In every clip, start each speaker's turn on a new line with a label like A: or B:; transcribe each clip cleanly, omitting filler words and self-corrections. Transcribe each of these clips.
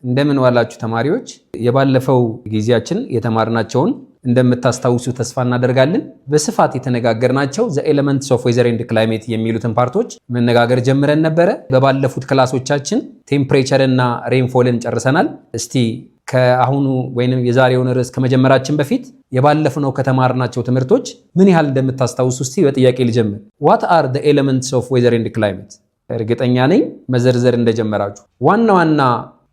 A: እንደምን ዋላችሁ ተማሪዎች የባለፈው ጊዜያችን የተማርናቸውን እንደምታስታውሱ ተስፋ እናደርጋለን በስፋት የተነጋገርናቸው the elements of weather and climate የሚሉትን ፓርቶች መነጋገር ጀምረን ነበር በባለፉት ክላሶቻችን ቴምፕሬቸር እና ሬንፎልን ጨርሰናል እስቲ ከአሁኑ ወይንም የዛሬውን ርዕስ ከመጀመራችን በፊት የባለፈው ከተማርናቸው ትምህርቶች ምን ያህል እንደምታስታውሱ እስቲ በጥያቄ ልጀምር what are the elements of weather and climate እርግጠኛ ነኝ መዘርዘር እንደጀመራችሁ ዋና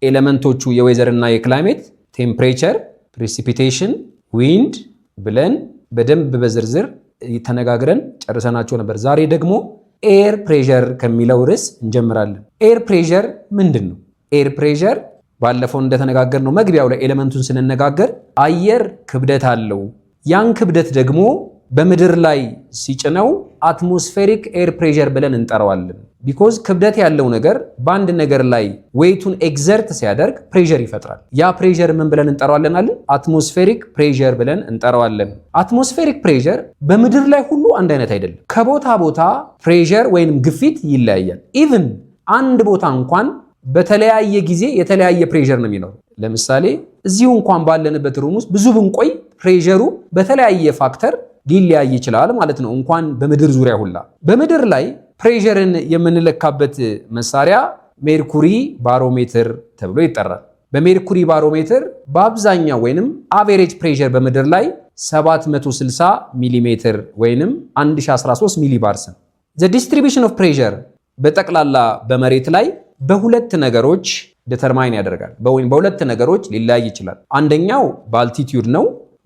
A: ኤሌመንቶቹ የዌዘር እና የክላይሜት ቴምፕሬቸር precipitation wind ብለን በደንብ በዝርዝር ተነጋግረን ጨርሰናቸው ነበር ዛሬ ደግሞ ኤር ፕሬሸር ከሚለው ርዕስ እንጀምራለን ኤር ፕሬሸር ምንድነው ኤር ፕሬሸር ባለፈው እንደተነጋገርነው መግቢያው ላይ ኤሌመንቱን ስንነጋገር አየር ክብደት አለው ያን ክብደት ደግሞ በምድር ላይ ሲጭነው አትሞስፌሪክ ኤር ፕሬሸር ብለን እንጠራዋለን because ክብደት ያለው ነገር በአንድ ነገር ላይ ዌይቱን ኤግዘርት ሲያደርግ ፕሬሸር ይፈጥራል ያ ፕሬሸር ምን ብለን እንጠራዋለን አለ አትሞስፌሪክ ፕሬሸር ብለን እንጠራዋለን አትሞስፌሪክ ፕሬሸር በምድር ላይ ሁሉ አንድ አይነት አይደለም ከቦታ ቦታ ፕሬሸር ወይንም ግፊት ይለያያል ኢቭን አንድ ቦታ እንኳን በተለያየ ጊዜ የተለያየ ፕሬሸር ነው የሚኖር ለምሳሌ እዚሁ እንኳን ባለንበት ሩም ውስጥ ብዙ ብንቆይ ፕሬሸሩ በተለያየ ፋክተር ሊለያይ ይችላል ማለት ነው እንኳን በምድር ዙሪያ ሁላ በምድር ላይ ፕሬሸርን የምንለካበት መሳሪያ ሜርኩሪ ባሮሜትር ተብሎ ይጠራል በሜርኩሪ ባሮሜትር በአብዛኛው ወይንም አቨሬጅ ፕሬሸር በምድር ላይ 760 ሚሜ ወይንም 1013 ሚሊ ባርስ the distribution of pressure በጠቅላላ በመሬት ላይ በሁለት ነገሮች ዲተርማይን ያደርጋል በሁለት ነገሮች ሊለያይ ይችላል አንደኛው በአልቲቲዩድ ነው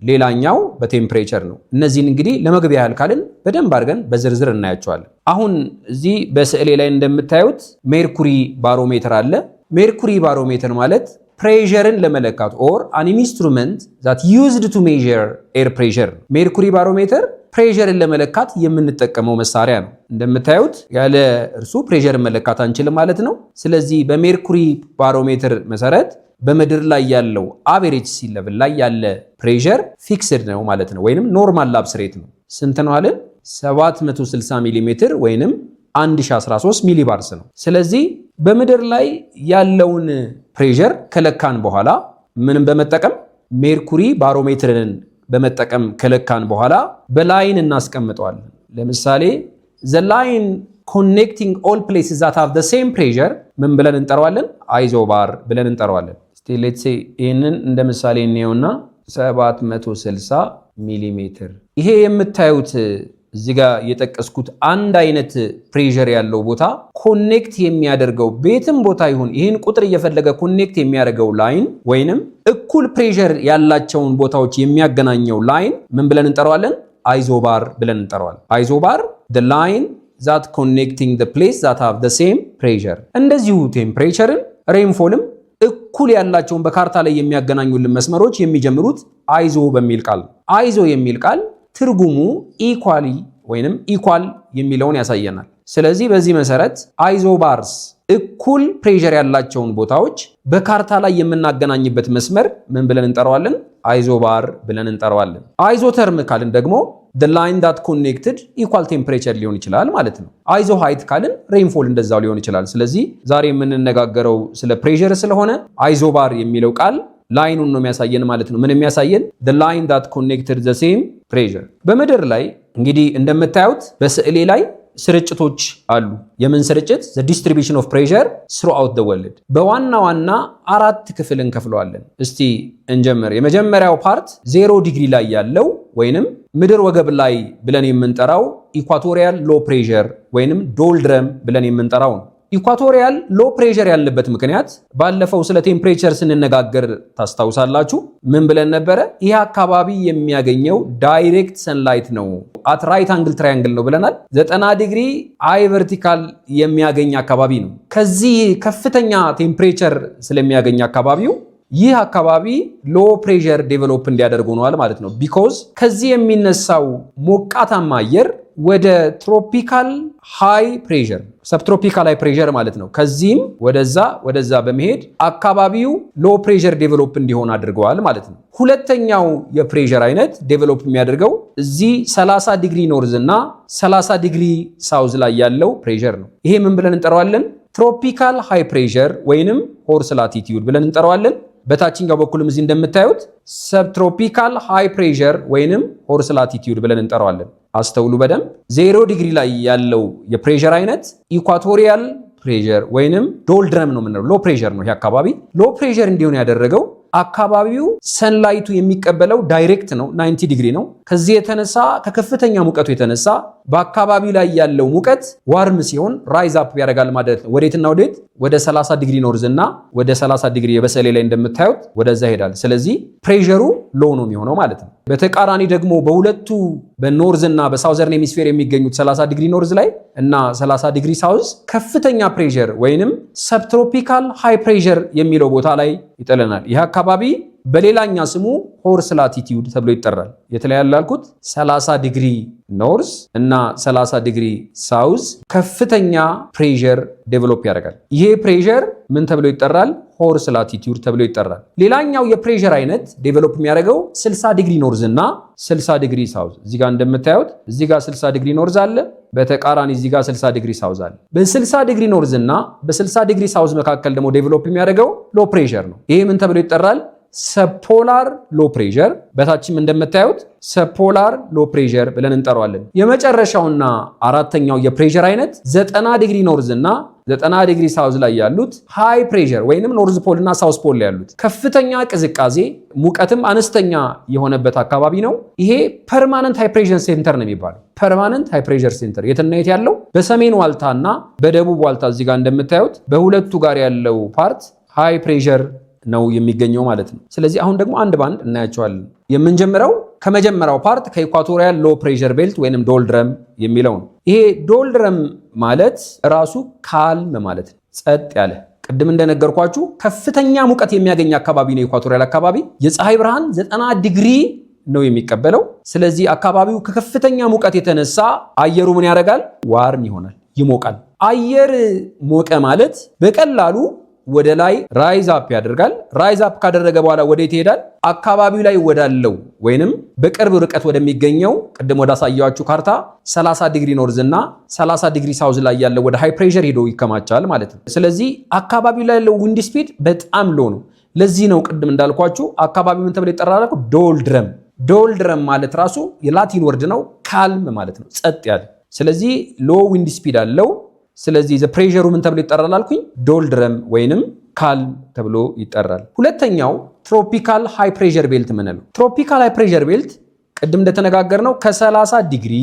A: ሌላኛው በቴምፕሬቸር ነው እነዚህን እንግዲህ ለመግቢያ ያህል ካልን በደንብ አድርገን በዝርዝር እናያቸዋለን አሁን እዚህ በስዕሌ ላይ እንደምታዩት ሜርኩሪ ባሮሜትር አለ ሜርኩሪ ባሮሜትር ማለት ፕሬሸርን ለመለካት or an instrument that used to measure air pressure ሜርኩሪ ባሮሜትር ፕሬሸርን ለመለካት የምንጠቀመው መሳሪያ ነው እንደምታዩት ያለ እርሱ ፕሬሸርን መለካት አንችልም ማለት ነው ስለዚህ በሜርኩሪ ባሮሜትር መሰረት በመድር ላይ ያለው አቨሬጅ ሲ ሌቭል ላይ ያለ ፕሬሸር ፊክስድ ነው ማለት ነው ወይንም ኖርማል ላብስ ሬት ነው ስንት ነው አለ 760 ሚሊ ሜትር ወይንም 1013 ሚሊ ባርስ ነው ስለዚህ በመድር ላይ ያለውን ፕሬሸር ከለካን በኋላ ምንም በመጠቀም ሜርኩሪ ባሮሜትርን በመጠቀም ከለካን በኋላ በላይን እናስቀምጠዋለን ለምሳሌ the line connecting all places that have the same pressure ምን ብለን እንጠራዋለን አይዞባር ብለን እንጠራዋለን እስቲ let's say ይሄንን እንደ ምሳሌ እንየውና 760 ሚሊ ሜትር ይሄ የምታዩት እዚህ ጋር የጠቀስኩት አንድ አይነት ፕሬሸር ያለው ቦታ ኮኔክት የሚያደርገው ቤትም ቦታ ይሁን ይሄን ቁጥር እየፈለገ ኮኔክት የሚያደርገው ላይን ወይንም እኩል ፕሬሸር ያላቸውን ቦታዎች የሚያገናኘው ላይን ምን ብለን እንጠራዋለን አይዞባር ብለን እንጠራዋለን አይዞባር the line that connecting the place that have the same pressure እንደዚሁ ቴምፕሬቸርን ሬንፎልም እኩል ያላቸውን በካርታ ላይ የሚያገናኙልን መስመሮች የሚጀምሩት አይዞ በሚል ቃል አይዞ የሚል ቃል ትርጉሙ ኢኳሊ ወይንም ኢኳል የሚለውን ያሳየናል ስለዚህ በዚህ መሰረት አይዞባርስ እኩል ፕሬሸር ያላቸውን ቦታዎች በካርታ ላይ የምናገናኝበት መስመር ምን ብለን እንጠራዋለን አይዞባር ብለን እንጠራዋለን አይዞተርም ካልን ደግሞ the line that connected equal temperature ሊሆን ይችላል ማለት ነው አይዞ ሃይት ካልን ሬንፎል እንደዛው ሊሆን ይችላል ስለዚህ ዛሬ የምንነጋገረው ስለ ፕሬሸር ስለሆነ አይዞባር የሚለው ቃል ላይኑን ነው የሚያሳየን ማለት ነው ምን የሚያሳየን the line that connected the same pressure በመድር ላይ እንግዲህ እንደምታዩት በስዕሌ ላይ ስርጭቶች አሉ የምን ስርጭት the distribution of pressure throughout the world በዋና አራት ክፍል እንከፍለዋለን እስቲ እንጀምር የመጀመሪያው ፓርት 0 ዲግሪ ላይ ያለው ወይንም ምድር ወገብ ላይ ብለን የምንጠራው ኢኳቶሪያል ሎ ፕሬሸር ወይንም ዶልድረም ብለን የምንጠራው ነው ኢኳቶሪያል ሎ ፕሬሸር ያለበት ምክንያት ባለፈው ስለ ቴምፕሬቸር ስንነጋገር ታስታውሳላችሁ ምን ብለን ነበር ይሄ አካባቢ የሚያገኘው ዳይሬክት ሰንላይት ነው at right angle triangle ነው ብለናል 90 ዲግሪ አይ ቨርቲካል የሚያገኝ አካባቢ ነው ከዚህ ከፍተኛ ቴምፕሬቸር ስለሚያገኝ አካባቢው ይህ አካባቢ ሎ ፕሬሸር ዴቨሎፕ እንዲያደርጉ ነው ማለት ነው because ከዚህ የሚነሳው ሞቃታማ አየር ወደ ትሮፒካል ሃይ ፕሬሸር ሰብትሮፒካል ሃይ ፕሬሸር ማለት ነው ከዚህም ወደዛ በመሄድ አካባቢው ሎ ፕሬሸር ዴቨሎፕ እንዲሆን አድርገዋል ማለት ነው ሁለተኛው የፕሬሸር አይነት ዴቨሎፕ የሚያደርገው እዚህ 30 ዲግሪ ኖርዝ እና 30 ዲግሪ ሳውዝ ላይ ያለው ፕሬሸር ነው ይሄ ምን ብለን እንጠራዋለን ትሮፒካል ሃይ ፕሬሸር ወይንም ሆርስ ላቲቲዩድ ብለን እንጠራዋለን። በታችኛው በኩልም እዚህ እንደምታዩት ሰብትሮፒካል ሃይ ፕሬሸር ወይንም ሆርስ ላቲቲዩድ ብለን እንጠራዋለን። አስተውሉ በደንብ 0 ዲግሪ ላይ ያለው የፕሬሸር አይነት ኢኳቶሪያል ፕሬሸር ወይንም ዶልድረም ነው የምንለው። ሎ ፕሬሸር ነው። ይሄ አካባቢ ሎ ፕሬሸር እንዲሆን ያደረገው አካባቢው ሰንላይቱ የሚቀበለው ዳይሬክት ነው፣ 90 ዲግሪ ነው። ከዚህ የተነሳ ከከፍተኛ ሙቀቱ የተነሳ በአካባቢው ላይ ያለው ሙቀት ዋርም ሲሆን ራይዝ አፕ ያደርጋል ማለት ነው። ወዴትና ወዴት? ወደ 30 ዲግሪ ኖርዝ እና ወደ 30 ዲግሪ የበሰሌ ላይ እንደምታዩት ወደዛ ይሄዳል። ስለዚህ ፕሬሸሩ ሎ ነው የሚሆነው ማለት ነው። በተቃራኒ ደግሞ በሁለቱ በኖርዝ እና በሳውዘርን ሄሚስፌር የሚገኙት 30 ዲግሪ ኖርዝ ላይ እና 30 ዲግሪ ሳውዝ ከፍተኛ ፕሬሸር ወይንም ሰብትሮፒካል ሃይ ፕሬሸር የሚለው ቦታ ላይ ይጥለናል። ይህ አካባቢ በሌላኛ ስሙ ሆርስ ላቲቲዩድ ተብሎ ይጠራል። የተለያየ ያልኩት 30 ዲግሪ ኖርዝ እና 30 ዲግሪ ሳውዝ ከፍተኛ ፕሬሸር ዴቨሎፕ ያደርጋል። ይሄ ፕሬሸር ምን ተብሎ ይጠራል? ሆርስ ላቲቲዩድ ተብሎ ይጠራል። ሌላኛው የፕሬሸር አይነት ዴቨሎፕ የሚያደርገው 60 ዲግሪ ኖርዝ እና 60 ዲግሪ ሳውዝ። እዚህ ጋር እንደምታዩት እዚህ ጋር 60 ዲግሪ ኖርዝ አለ፣ በተቃራኒ እዚህ ጋር 60 ዲግሪ ሳውዝ አለ። በ60 ዲግሪ ኖርዝ እና በ60 ዲግሪ ሳውዝ መካከል ደግሞ ዴቨሎፕ የሚያደርገው ሎ ፕሬሸር ነው። ይሄ ምን ተብሎ ይጠራል? ሰፖላር ሎ ፕሬሸር። በታችም እንደምታዩት ሰፖላር ሎ ፕሬሸር ብለን እንጠራዋለን። የመጨረሻውና አራተኛው የፕሬሸር አይነት 90 ዲግሪ ኖርዝ እና 90 ዲግሪ ሳውዝ ላይ ያሉት ሃይ ፕሬሸር ወይንም ኖርዝ ፖል እና ሳውዝ ፖል ላይ ያሉት ከፍተኛ ቅዝቃዜ ሙቀትም አነስተኛ የሆነበት አካባቢ ነው። ይሄ ፐርማነንት ሃይ ፕሬሸር ሴንተር ነው የሚባለው። ፐርማነንት ሃይ ፕሬሸር ሴንተር የትና የት ያለው? በሰሜን ዋልታና በደቡብ ዋልታ እዚህ ጋር እንደምታዩት በሁለቱ ጋር ያለው ፓርት ሃይ ፕሬሸር ነው የሚገኘው ማለት ነው። ስለዚህ አሁን ደግሞ አንድ ባንድ እናያቸዋለን። የምንጀምረው ከመጀመሪያው ፓርት ከኢኳቶሪያል ሎ ፕሬሸር ቤልት ወይንም ዶልድረም የሚለው ነው። ይሄ ዶልድረም ማለት ራሱ ካልም ማለት ነው፣ ጸጥ ያለ። ቅድም እንደነገርኳችሁ ከፍተኛ ሙቀት የሚያገኝ አካባቢ ነው ኢኳቶሪያል አካባቢ። የፀሐይ ብርሃን 90 ዲግሪ ነው የሚቀበለው። ስለዚህ አካባቢው ከከፍተኛ ሙቀት የተነሳ አየሩ ምን ያደርጋል? ዋርም ይሆናል፣ ይሞቃል። አየር ሞቀ ማለት በቀላሉ ወደ ላይ ራይዝ አፕ ያደርጋል። ራይዝ አፕ ካደረገ በኋላ ወዴት ይሄዳል? አካባቢው ላይ ወዳለው ወይንም በቅርብ ርቀት ወደሚገኘው ቅድም ወዳሳያችሁ ካርታ 30 ዲግሪ ኖርዝ እና 30 ዲግሪ ሳውዝ ላይ ያለው ወደ ሃይ ፕሬሸር ሄዶ ይከማቻል ማለት ነው። ስለዚህ አካባቢው ላይ ያለው ዊንድ ስፒድ በጣም ሎ ነው። ለዚህ ነው ቅድም እንዳልኳችሁ አካባቢው ምን ተብሎ ይጠራል? ዶልድረም። ዶልድረም ማለት ራሱ የላቲን ወርድ ነው፣ ካልም ማለት ነው፣ ጸጥ ያለ። ስለዚህ ሎ ዊንድ ስፒድ አለው። ስለዚህ ፕሬሸሩ ምን ተብሎ ይጠራል አልኩኝ? ዶልድረም ወይንም ካልም ተብሎ ይጠራል። ሁለተኛው ትሮፒካል ሃይ ፕሬሸር ቤልት ምንለው። ትሮፒካል ሃይ ፕሬሸር ቤልት ቅድም እንደተነጋገርነው ከ30 ዲግሪ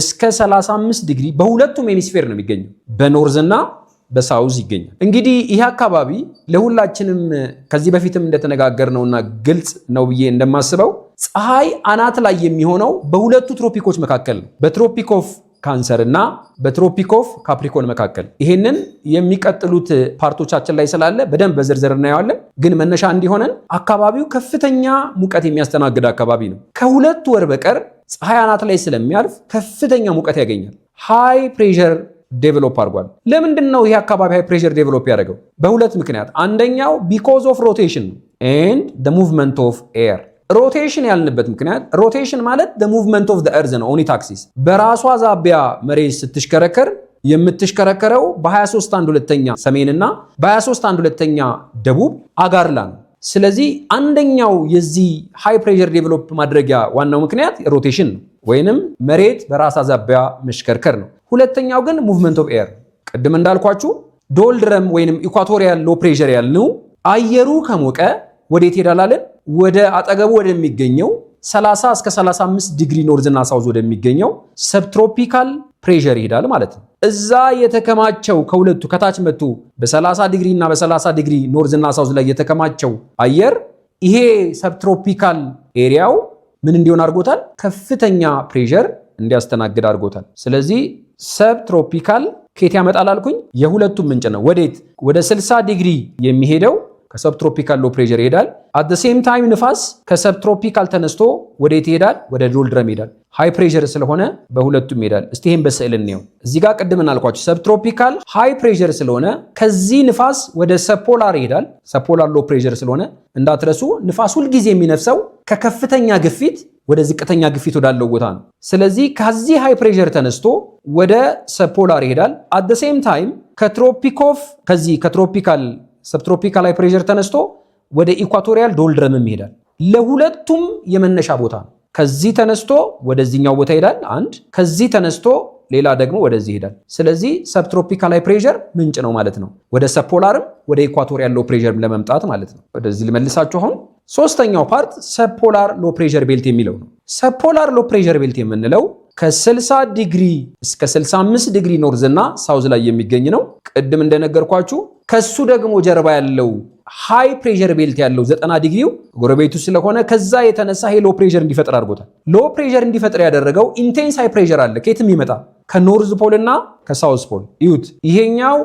A: እስከ 35 ዲግሪ በሁለቱም ሄሚስፌር ነው የሚገኘው፣ በኖርዝ እና በሳውዝ ይገኛል። እንግዲህ ይህ አካባቢ ለሁላችንም ከዚህ በፊትም እንደተነጋገርነውና ግልጽ ነው ብዬ እንደማስበው ፀሐይ አናት ላይ የሚሆነው በሁለቱ ትሮፒኮች መካከል ነው፣ በትሮፒክ ኦፍ ካንሰር እና በትሮፒክ ኦፍ ካፕሪኮን መካከል። ይሄንን የሚቀጥሉት ፓርቶቻችን ላይ ስላለ በደንብ በዝርዝር እናየዋለን። ግን መነሻ እንዲሆነን አካባቢው ከፍተኛ ሙቀት የሚያስተናግድ አካባቢ ነው። ከሁለት ወር በቀር ፀሐይ አናት ላይ ስለሚያልፍ ከፍተኛ ሙቀት ያገኛል። ሃይ ፕሬሸር ዴቨሎፕ አድርጓል። ለምንድን ነው ይህ አካባቢ ሃይ ፕሬሸር ዴቨሎፕ ያደረገው? በሁለት ምክንያት። አንደኛው ቢኮዝ ኦፍ ሮቴሽን ኤንድ ዘ ሙቭመንት ኦፍ ኤር። ሮቴሽን ያልንበት ምክንያት ሮቴሽን ማለት the movement of the earth ነው ኦን ኢት አክሲስ። በራሷ ዛቢያ መሬት ስትሽከረከር የምትሽከረከረው በ23/2 ሰሜንና በ23/2 ደቡብ አጋርላ ነው። ስለዚህ አንደኛው የዚህ ሃይ ፕሬሸር ዴቨሎፕ ማድረጊያ ዋናው ምክንያት ሮቴሽን ነው ወይንም መሬት በራሷ ዛቢያ መሽከርከር ነው። ሁለተኛው ግን ሙቭመንት ኦፍ ኤር። ቅድም እንዳልኳችሁ ዶልድረም ወይንም ኢኳቶሪያል ሎ ፕሬሸር ያልነው አየሩ ከሞቀ ወዴት ይሄዳል? ወደ አጠገቡ ወደሚገኘው 30 እስከ 35 ዲግሪ ኖርዝ እና ሳውዝ ወደሚገኘው ሰብትሮፒካል ፕሬሸር ይሄዳል ማለት ነው። እዛ የተከማቸው ከሁለቱ ከታች መጥቶ በ30 ዲግሪ እና በ30 ዲግሪ ኖርዝ እና ሳውዝ ላይ የተከማቸው አየር ይሄ ሰብትሮፒካል ኤሪያው ምን እንዲሆን አድርጎታል? ከፍተኛ ፕሬሸር እንዲያስተናግድ አድርጎታል። ስለዚህ ሰብትሮፒካል ከየት ያመጣል አልኩኝ? የሁለቱም ምንጭ ነው። ወዴት? ወደ 60 ዲግሪ የሚሄደው ከሰብትሮፒካል ሎ ፕሬሸር ይሄዳል። አት ዘ ሴም ታይም ንፋስ ከሰብትሮፒካል ተነስቶ ወዴት ይሄዳል? ወደ ዶልድረም ይሄዳል። ሃይ ፕሬሸር ስለሆነ በሁለቱም ይሄዳል። እስቲ ይሄን በስዕል እንየው። እዚህ ጋር ቅድም እናልኳችሁ ሰብትሮፒካል ሃይ ፕሬሸር ስለሆነ ከዚህ ንፋስ ወደ ሰፖላር ይሄዳል። ሰፖላር ሎ ፕሬሸር ስለሆነ እንዳትረሱ፣ ንፋስ ሁልጊዜ የሚነፍሰው ከከፍተኛ ግፊት ወደ ዝቅተኛ ግፊት ወዳለው ቦታ ነው። ስለዚህ ከዚህ ሃይ ፕሬሸር ተነስቶ ወደ ሰፖላር ይሄዳል። አት ዘ ሴም ታይም ከትሮፒክ ኦፍ ከዚህ ከትሮፒካል ሰብትሮፒካል ሃይ ፕሬሸር ተነስቶ ወደ ኢኳቶሪያል ዶልድረምም ይሄዳል። ለሁለቱም የመነሻ ቦታ ነው። ከዚህ ተነስቶ ወደዚህኛው ቦታ ይሄዳል አንድ፣ ከዚህ ተነስቶ ሌላ ደግሞ ወደዚህ ይሄዳል። ስለዚህ ሰብትሮፒካል ሃይ ፕሬሸር ምንጭ ነው ማለት ነው፣ ወደ ሰብፖላርም ወደ ኢኳቶሪያል ሎ ፕሬሸር ለመምጣት ማለት ነው። ወደዚህ ልመልሳችሁ። አሁን ሶስተኛው ፓርት ሰብፖላር ሎ ፕሬሸር ቤልት የሚለው ነው። ሰብፖላር ሎ ፕሬሸር ቤልት የምንለው ከ60 ዲግሪ እስከ 65 ዲግሪ ኖርዝ እና ሳውዝ ላይ የሚገኝ ነው። ቅድም እንደነገርኳችሁ ከሱ ደግሞ ጀርባ ያለው ሃይ ፕሬሸር ቤልት ያለው 90 ዲግሪው ጎረቤቱ ስለሆነ ከዛ የተነሳ ይሄ ሎ ፕሬሸር እንዲፈጥር አድርጎታል። ሎ ፕሬሸር እንዲፈጥር ያደረገው ኢንቴንስ ሃይ ፕሬሸር አለ ከየትም ይመጣ ከኖርዝ ፖል እና ከሳውዝ ፖል። ይዩት፣ ይሄኛው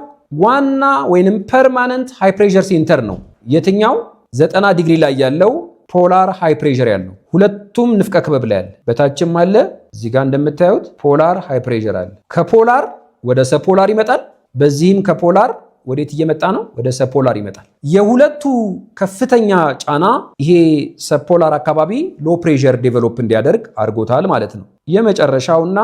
A: ዋና ወይንም ፐርማነንት ሃይ ፕሬሸር ሴንተር ነው። የትኛው 90 ዲግሪ ላይ ያለው ፖላር ሃይ ፕሬሸር ያለው፣ ሁለቱም ንፍቀ ክበብ ላይ አለ። በታችም አለ፣ እዚህ ጋር እንደምታዩት ፖላር ሃይ ፕሬሸር አለ። ከፖላር ወደ ሰፖላር ይመጣል። በዚህም ከፖላር ወዴት እየመጣ ነው? ወደ ሰፖላር ይመጣል። የሁለቱ ከፍተኛ ጫና ይሄ ሰፖላር አካባቢ ሎ ፕሬሸር ዴቨሎፕ እንዲያደርግ አድርጎታል ማለት ነው። የመጨረሻውና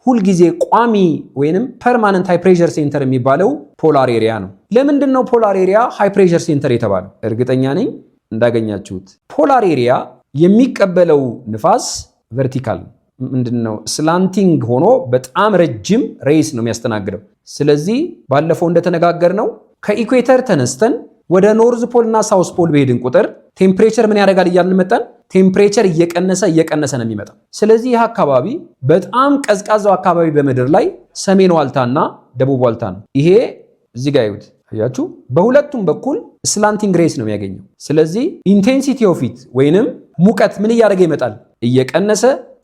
A: ሁልጊዜ ቋሚ ወይንም ፐርማነንት ሃይ ፕሬሸር ሴንተር የሚባለው ፖላር ኤሪያ ነው። ለምንድን ነው ፖላር ኤሪያ ሃይ ፕሬሸር ሴንተር የተባለው? እርግጠኛ ነኝ እንዳገኛችሁት። ፖላር ኤሪያ የሚቀበለው ንፋስ ቨርቲካል ምንድነው ስላንቲንግ ሆኖ በጣም ረጅም ሬስ ነው የሚያስተናግደው። ስለዚህ ባለፈው እንደተነጋገርነው ከኢኩዌተር ተነስተን ወደ ኖርዝ ፖል እና ሳውስ ፖል በሄድን ቁጥር ቴምፕሬቸር ምን ያደርጋል እያልን መጣን? ቴምፕሬቸር እየቀነሰ ነው የሚመጣው። ስለዚህ ይህ አካባቢ በጣም ቀዝቃዛው አካባቢ በምድር ላይ ሰሜን ዋልታና ደቡብ ዋልታ ነው። ይሄ እዚህ ጋር ይዩት፣ አያችሁ፣ በሁለቱም በኩል ስላንቲንግ ሬስ ነው የሚያገኘው። ስለዚህ ኢንቴንሲቲ ኦፍ ሂት ወይንም ሙቀት ምን እያደረገ ይመጣል?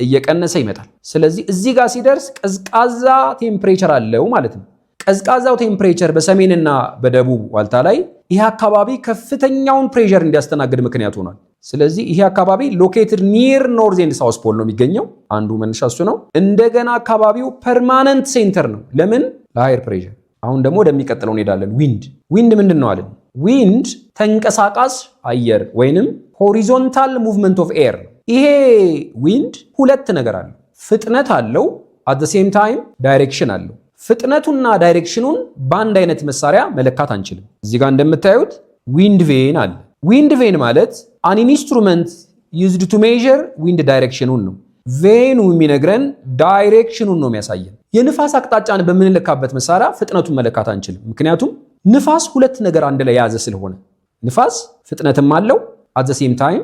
A: እየቀነሰ ይመጣል። ስለዚህ እዚህ ጋር ሲደርስ ቀዝቃዛ ቴምፕሬቸር አለው ማለት ነው። ቀዝቃዛው ቴምፕሬቸር በሰሜንና በደቡብ ዋልታ ላይ ይህ አካባቢ ከፍተኛውን ፕሬሸር እንዲያስተናግድ ምክንያት ሆኗል። ስለዚህ ይህ አካባቢ ሎኬትድ ኒር ኖርዝ ኤንድ ሳውስ ፖል ነው የሚገኘው። አንዱ መነሻ እሱ ነው። እንደገና አካባቢው ፐርማነንት ሴንተር ነው። ለምን? ለሃየር ፕሬሸር። አሁን ደግሞ ወደሚቀጥለው እንሄዳለን። ዊንድ ምንድን ነው አለን? ዊንድ ተንቀሳቃሽ አየር ወይንም ሆሪዞንታል ሙቭመንት ኦፍ ኤር። ይሄ ዊንድ ሁለት ነገር አለው። ፍጥነት አለው፣ አት ዘ ሴም ታይም ዳይሬክሽን አለው። ፍጥነቱና ዳይሬክሽኑን በአንድ አይነት መሳሪያ መለካት አንችልም። እዚህ ጋር እንደምታዩት ዊንድ ቬን አለ። ዊንድ ቬን ማለት አን ኢንስትሩመንት ዩዝድ ቱ ሜዥር ዊንድ ዳይሬክሽኑን ነው። ቬኑ የሚነግረን ዳይሬክሽኑን ነው የሚያሳየን። የንፋስ አቅጣጫን በምንለካበት መሳሪያ ፍጥነቱን መለካት አንችልም። ምክንያቱም ንፋስ ሁለት ነገር አንድ ላይ የያዘ ስለሆነ ንፋስ ፍጥነትም አለው፣ አት ዘ ሴም ታይም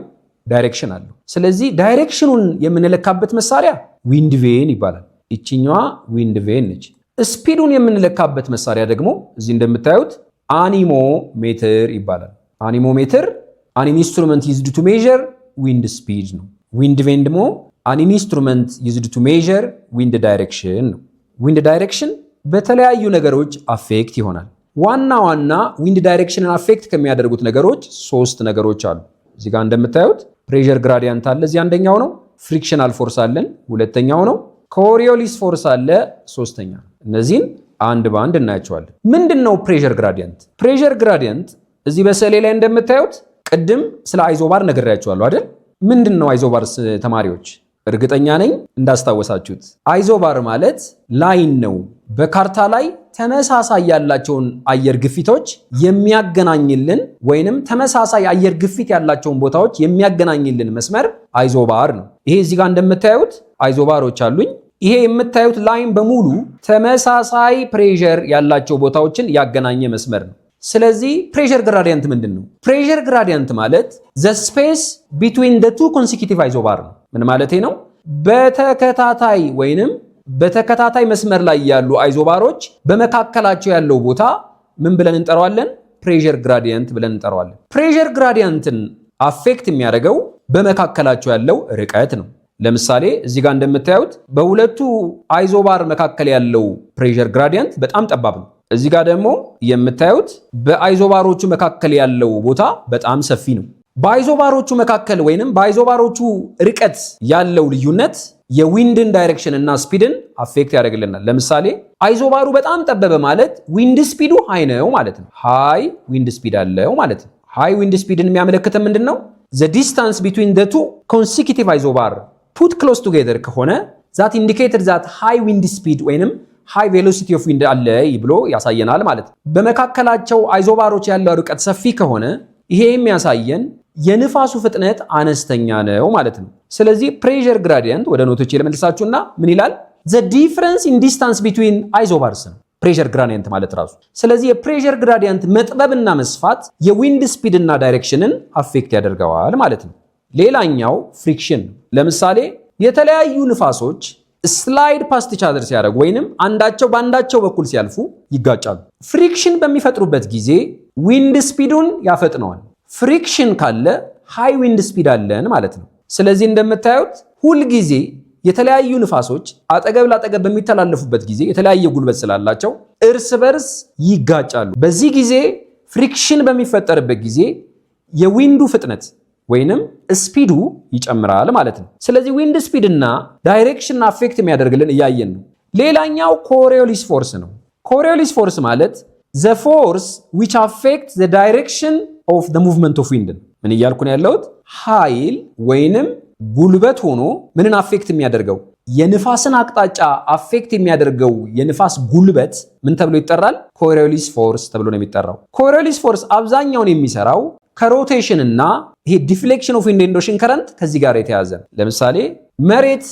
A: ዳይሬክሽን አለው። ስለዚህ ዳይሬክሽኑን የምንለካበት መሳሪያ ዊንድ ቬን ይባላል። ይችኛዋ ዊንድ ቬን ነች። ስፒዱን የምንለካበት መሳሪያ ደግሞ እዚህ እንደምታዩት አኒሞሜትር ይባላል። አኒሞሜትር አን ኢንስትሩመንት ዩዝድ ቱ ሜዥር ዊንድ ስፒድ ነው። ዊንድ ቬን ደግሞ አን ኢንስትሩመንት ዩዝድ ቱ ሜዥር ዊንድ ዳይሬክሽን ነው። ዊንድ ዳይሬክሽን በተለያዩ ነገሮች አፌክት ይሆናል። ዋና ዊንድ ዳይሬክሽንን አፌክት ከሚያደርጉት ነገሮች ሶስት ነገሮች አሉ። እዚህ ጋር እንደምታዩት ፕሬሸር ግራዲያንት አለ፣ እዚህ አንደኛው ነው። ፍሪክሽናል ፎርስ አለን፣ ሁለተኛው ነው። ኮሪዮሊስ ፎርስ አለ፣ ሶስተኛ። እነዚህን አንድ በአንድ እናያቸዋለን። ምንድን ነው ፕሬሸር ግራዲያንት? ፕሬሸር ግራዲያንት እዚህ በሰሌ ላይ እንደምታዩት ቅድም ስለ አይዞባር ነግሬያቸዋለሁ አይደል? ምንድን ነው አይዞባርስ ተማሪዎች? እርግጠኛ ነኝ እንዳስታወሳችሁት። አይዞባር ማለት ላይን ነው። በካርታ ላይ ተመሳሳይ ያላቸውን አየር ግፊቶች የሚያገናኝልን ወይንም ተመሳሳይ አየር ግፊት ያላቸውን ቦታዎች የሚያገናኝልን መስመር አይዞባር ነው። ይሄ እዚህ ጋር እንደምታዩት አይዞባሮች አሉኝ። ይሄ የምታዩት ላይን በሙሉ ተመሳሳይ ፕሬሸር ያላቸው ቦታዎችን ያገናኘ መስመር ነው። ስለዚህ ፕሬሸር ግራዲያንት ምንድን ነው? ፕሬሸር ግራዲያንት ማለት ዘ ስፔስ ቢትዊን ዘ ቱ ኮንሲኪቲቭ አይዞባር ነው። ምን ማለቴ ነው? በተከታታይ ወይንም በተከታታይ መስመር ላይ ያሉ አይዞባሮች በመካከላቸው ያለው ቦታ ምን ብለን እንጠራዋለን? ፕሬሸር ግራዲያንት ብለን እንጠራዋለን። ፕሬሸር ግራዲያንትን አፌክት የሚያደርገው በመካከላቸው ያለው ርቀት ነው። ለምሳሌ እዚህ ጋር እንደምታዩት በሁለቱ አይዞባር መካከል ያለው ፕሬሸር ግራዲያንት በጣም ጠባብ ነው። እዚህ ጋር ደግሞ የምታዩት በአይዞባሮቹ መካከል ያለው ቦታ በጣም ሰፊ ነው። በአይዞባሮቹ መካከል ወይንም በአይዞባሮቹ ርቀት ያለው ልዩነት የዊንድን ዳይሬክሽን እና ስፒድን አፌክት ያደርግልናል። ለምሳሌ አይዞባሩ በጣም ጠበበ ማለት ዊንድ ስፒዱ ሃይ ነው ማለት ነው። ሃይ ዊንድ ስፒድ አለው ማለት ነው። ሃይ ዊንድ ስፒድን የሚያመለክተን ምንድን ነው? the distance between the two consecutive isobar put close together ከሆነ that indicated that high wind speed ወይንም ሃይ ቬሎሲቲ ኦፍ ዊንድ አለ ብሎ ያሳየናል ማለት ነው። በመካከላቸው አይዞባሮች ያለው ርቀት ሰፊ ከሆነ ይሄ የሚያሳየን የንፋሱ ፍጥነት አነስተኛ ነው ማለት ነው። ስለዚህ ፕሬሸር ግራዲየንት ወደ ኖቶች ለመልሳችሁና ምን ይላል? the difference in distance between isobars ነው ፕሬሸር ግራዲየንት ማለት ራሱ። ስለዚህ የፕሬሸር ግራዲየንት መጥበብና መስፋት የዊንድ ስፒድ እና ዳይሬክሽንን አፌክት ያደርገዋል ማለት ነው። ሌላኛው ፍሪክሽን። ለምሳሌ የተለያዩ ንፋሶች ስላይድ ፓስት ኢች አዘር ሲያደርጉ ወይንም አንዳቸው በአንዳቸው በኩል ሲያልፉ ይጋጫሉ። ፍሪክሽን በሚፈጥሩበት ጊዜ ዊንድ ስፒዱን ያፈጥነዋል። ፍሪክሽን ካለ ሃይ ዊንድ ስፒድ አለን ማለት ነው። ስለዚህ እንደምታዩት ሁል ጊዜ የተለያዩ ንፋሶች አጠገብ ላጠገብ በሚተላለፉበት ጊዜ የተለያየ ጉልበት ስላላቸው እርስ በርስ ይጋጫሉ። በዚህ ጊዜ ፍሪክሽን በሚፈጠርበት ጊዜ የዊንዱ ፍጥነት ወይንም ስፒዱ ይጨምራል ማለት ነው። ስለዚህ ዊንድ ስፒድ እና ዳይሬክሽን አፌክት የሚያደርግልን እያየን ነው። ሌላኛው ኮሪዮሊስ ፎርስ ነው። ኮሪዮሊስ ፎርስ ማለት the force which affects the direction of the movement of wind። ምን እያልኩ ነው ያለሁት? ኃይል ወይንም ጉልበት ሆኖ ምንን አፌክት የሚያደርገው? የንፋስን አቅጣጫ አፌክት የሚያደርገው የንፋስ ጉልበት ምን ተብሎ ይጠራል? ኮሪዮሊስ ፎርስ ተብሎ ነው የሚጠራው። ኮሪዮሊስ ፎርስ አብዛኛውን የሚሰራው ከሮቴሽን እና ይሄ ዲፍሌክሽን ኦፍ ዊንድ ኤንድ ኦሽን ከረንት ከዚህ ጋር የተያዘ። ለምሳሌ መሬት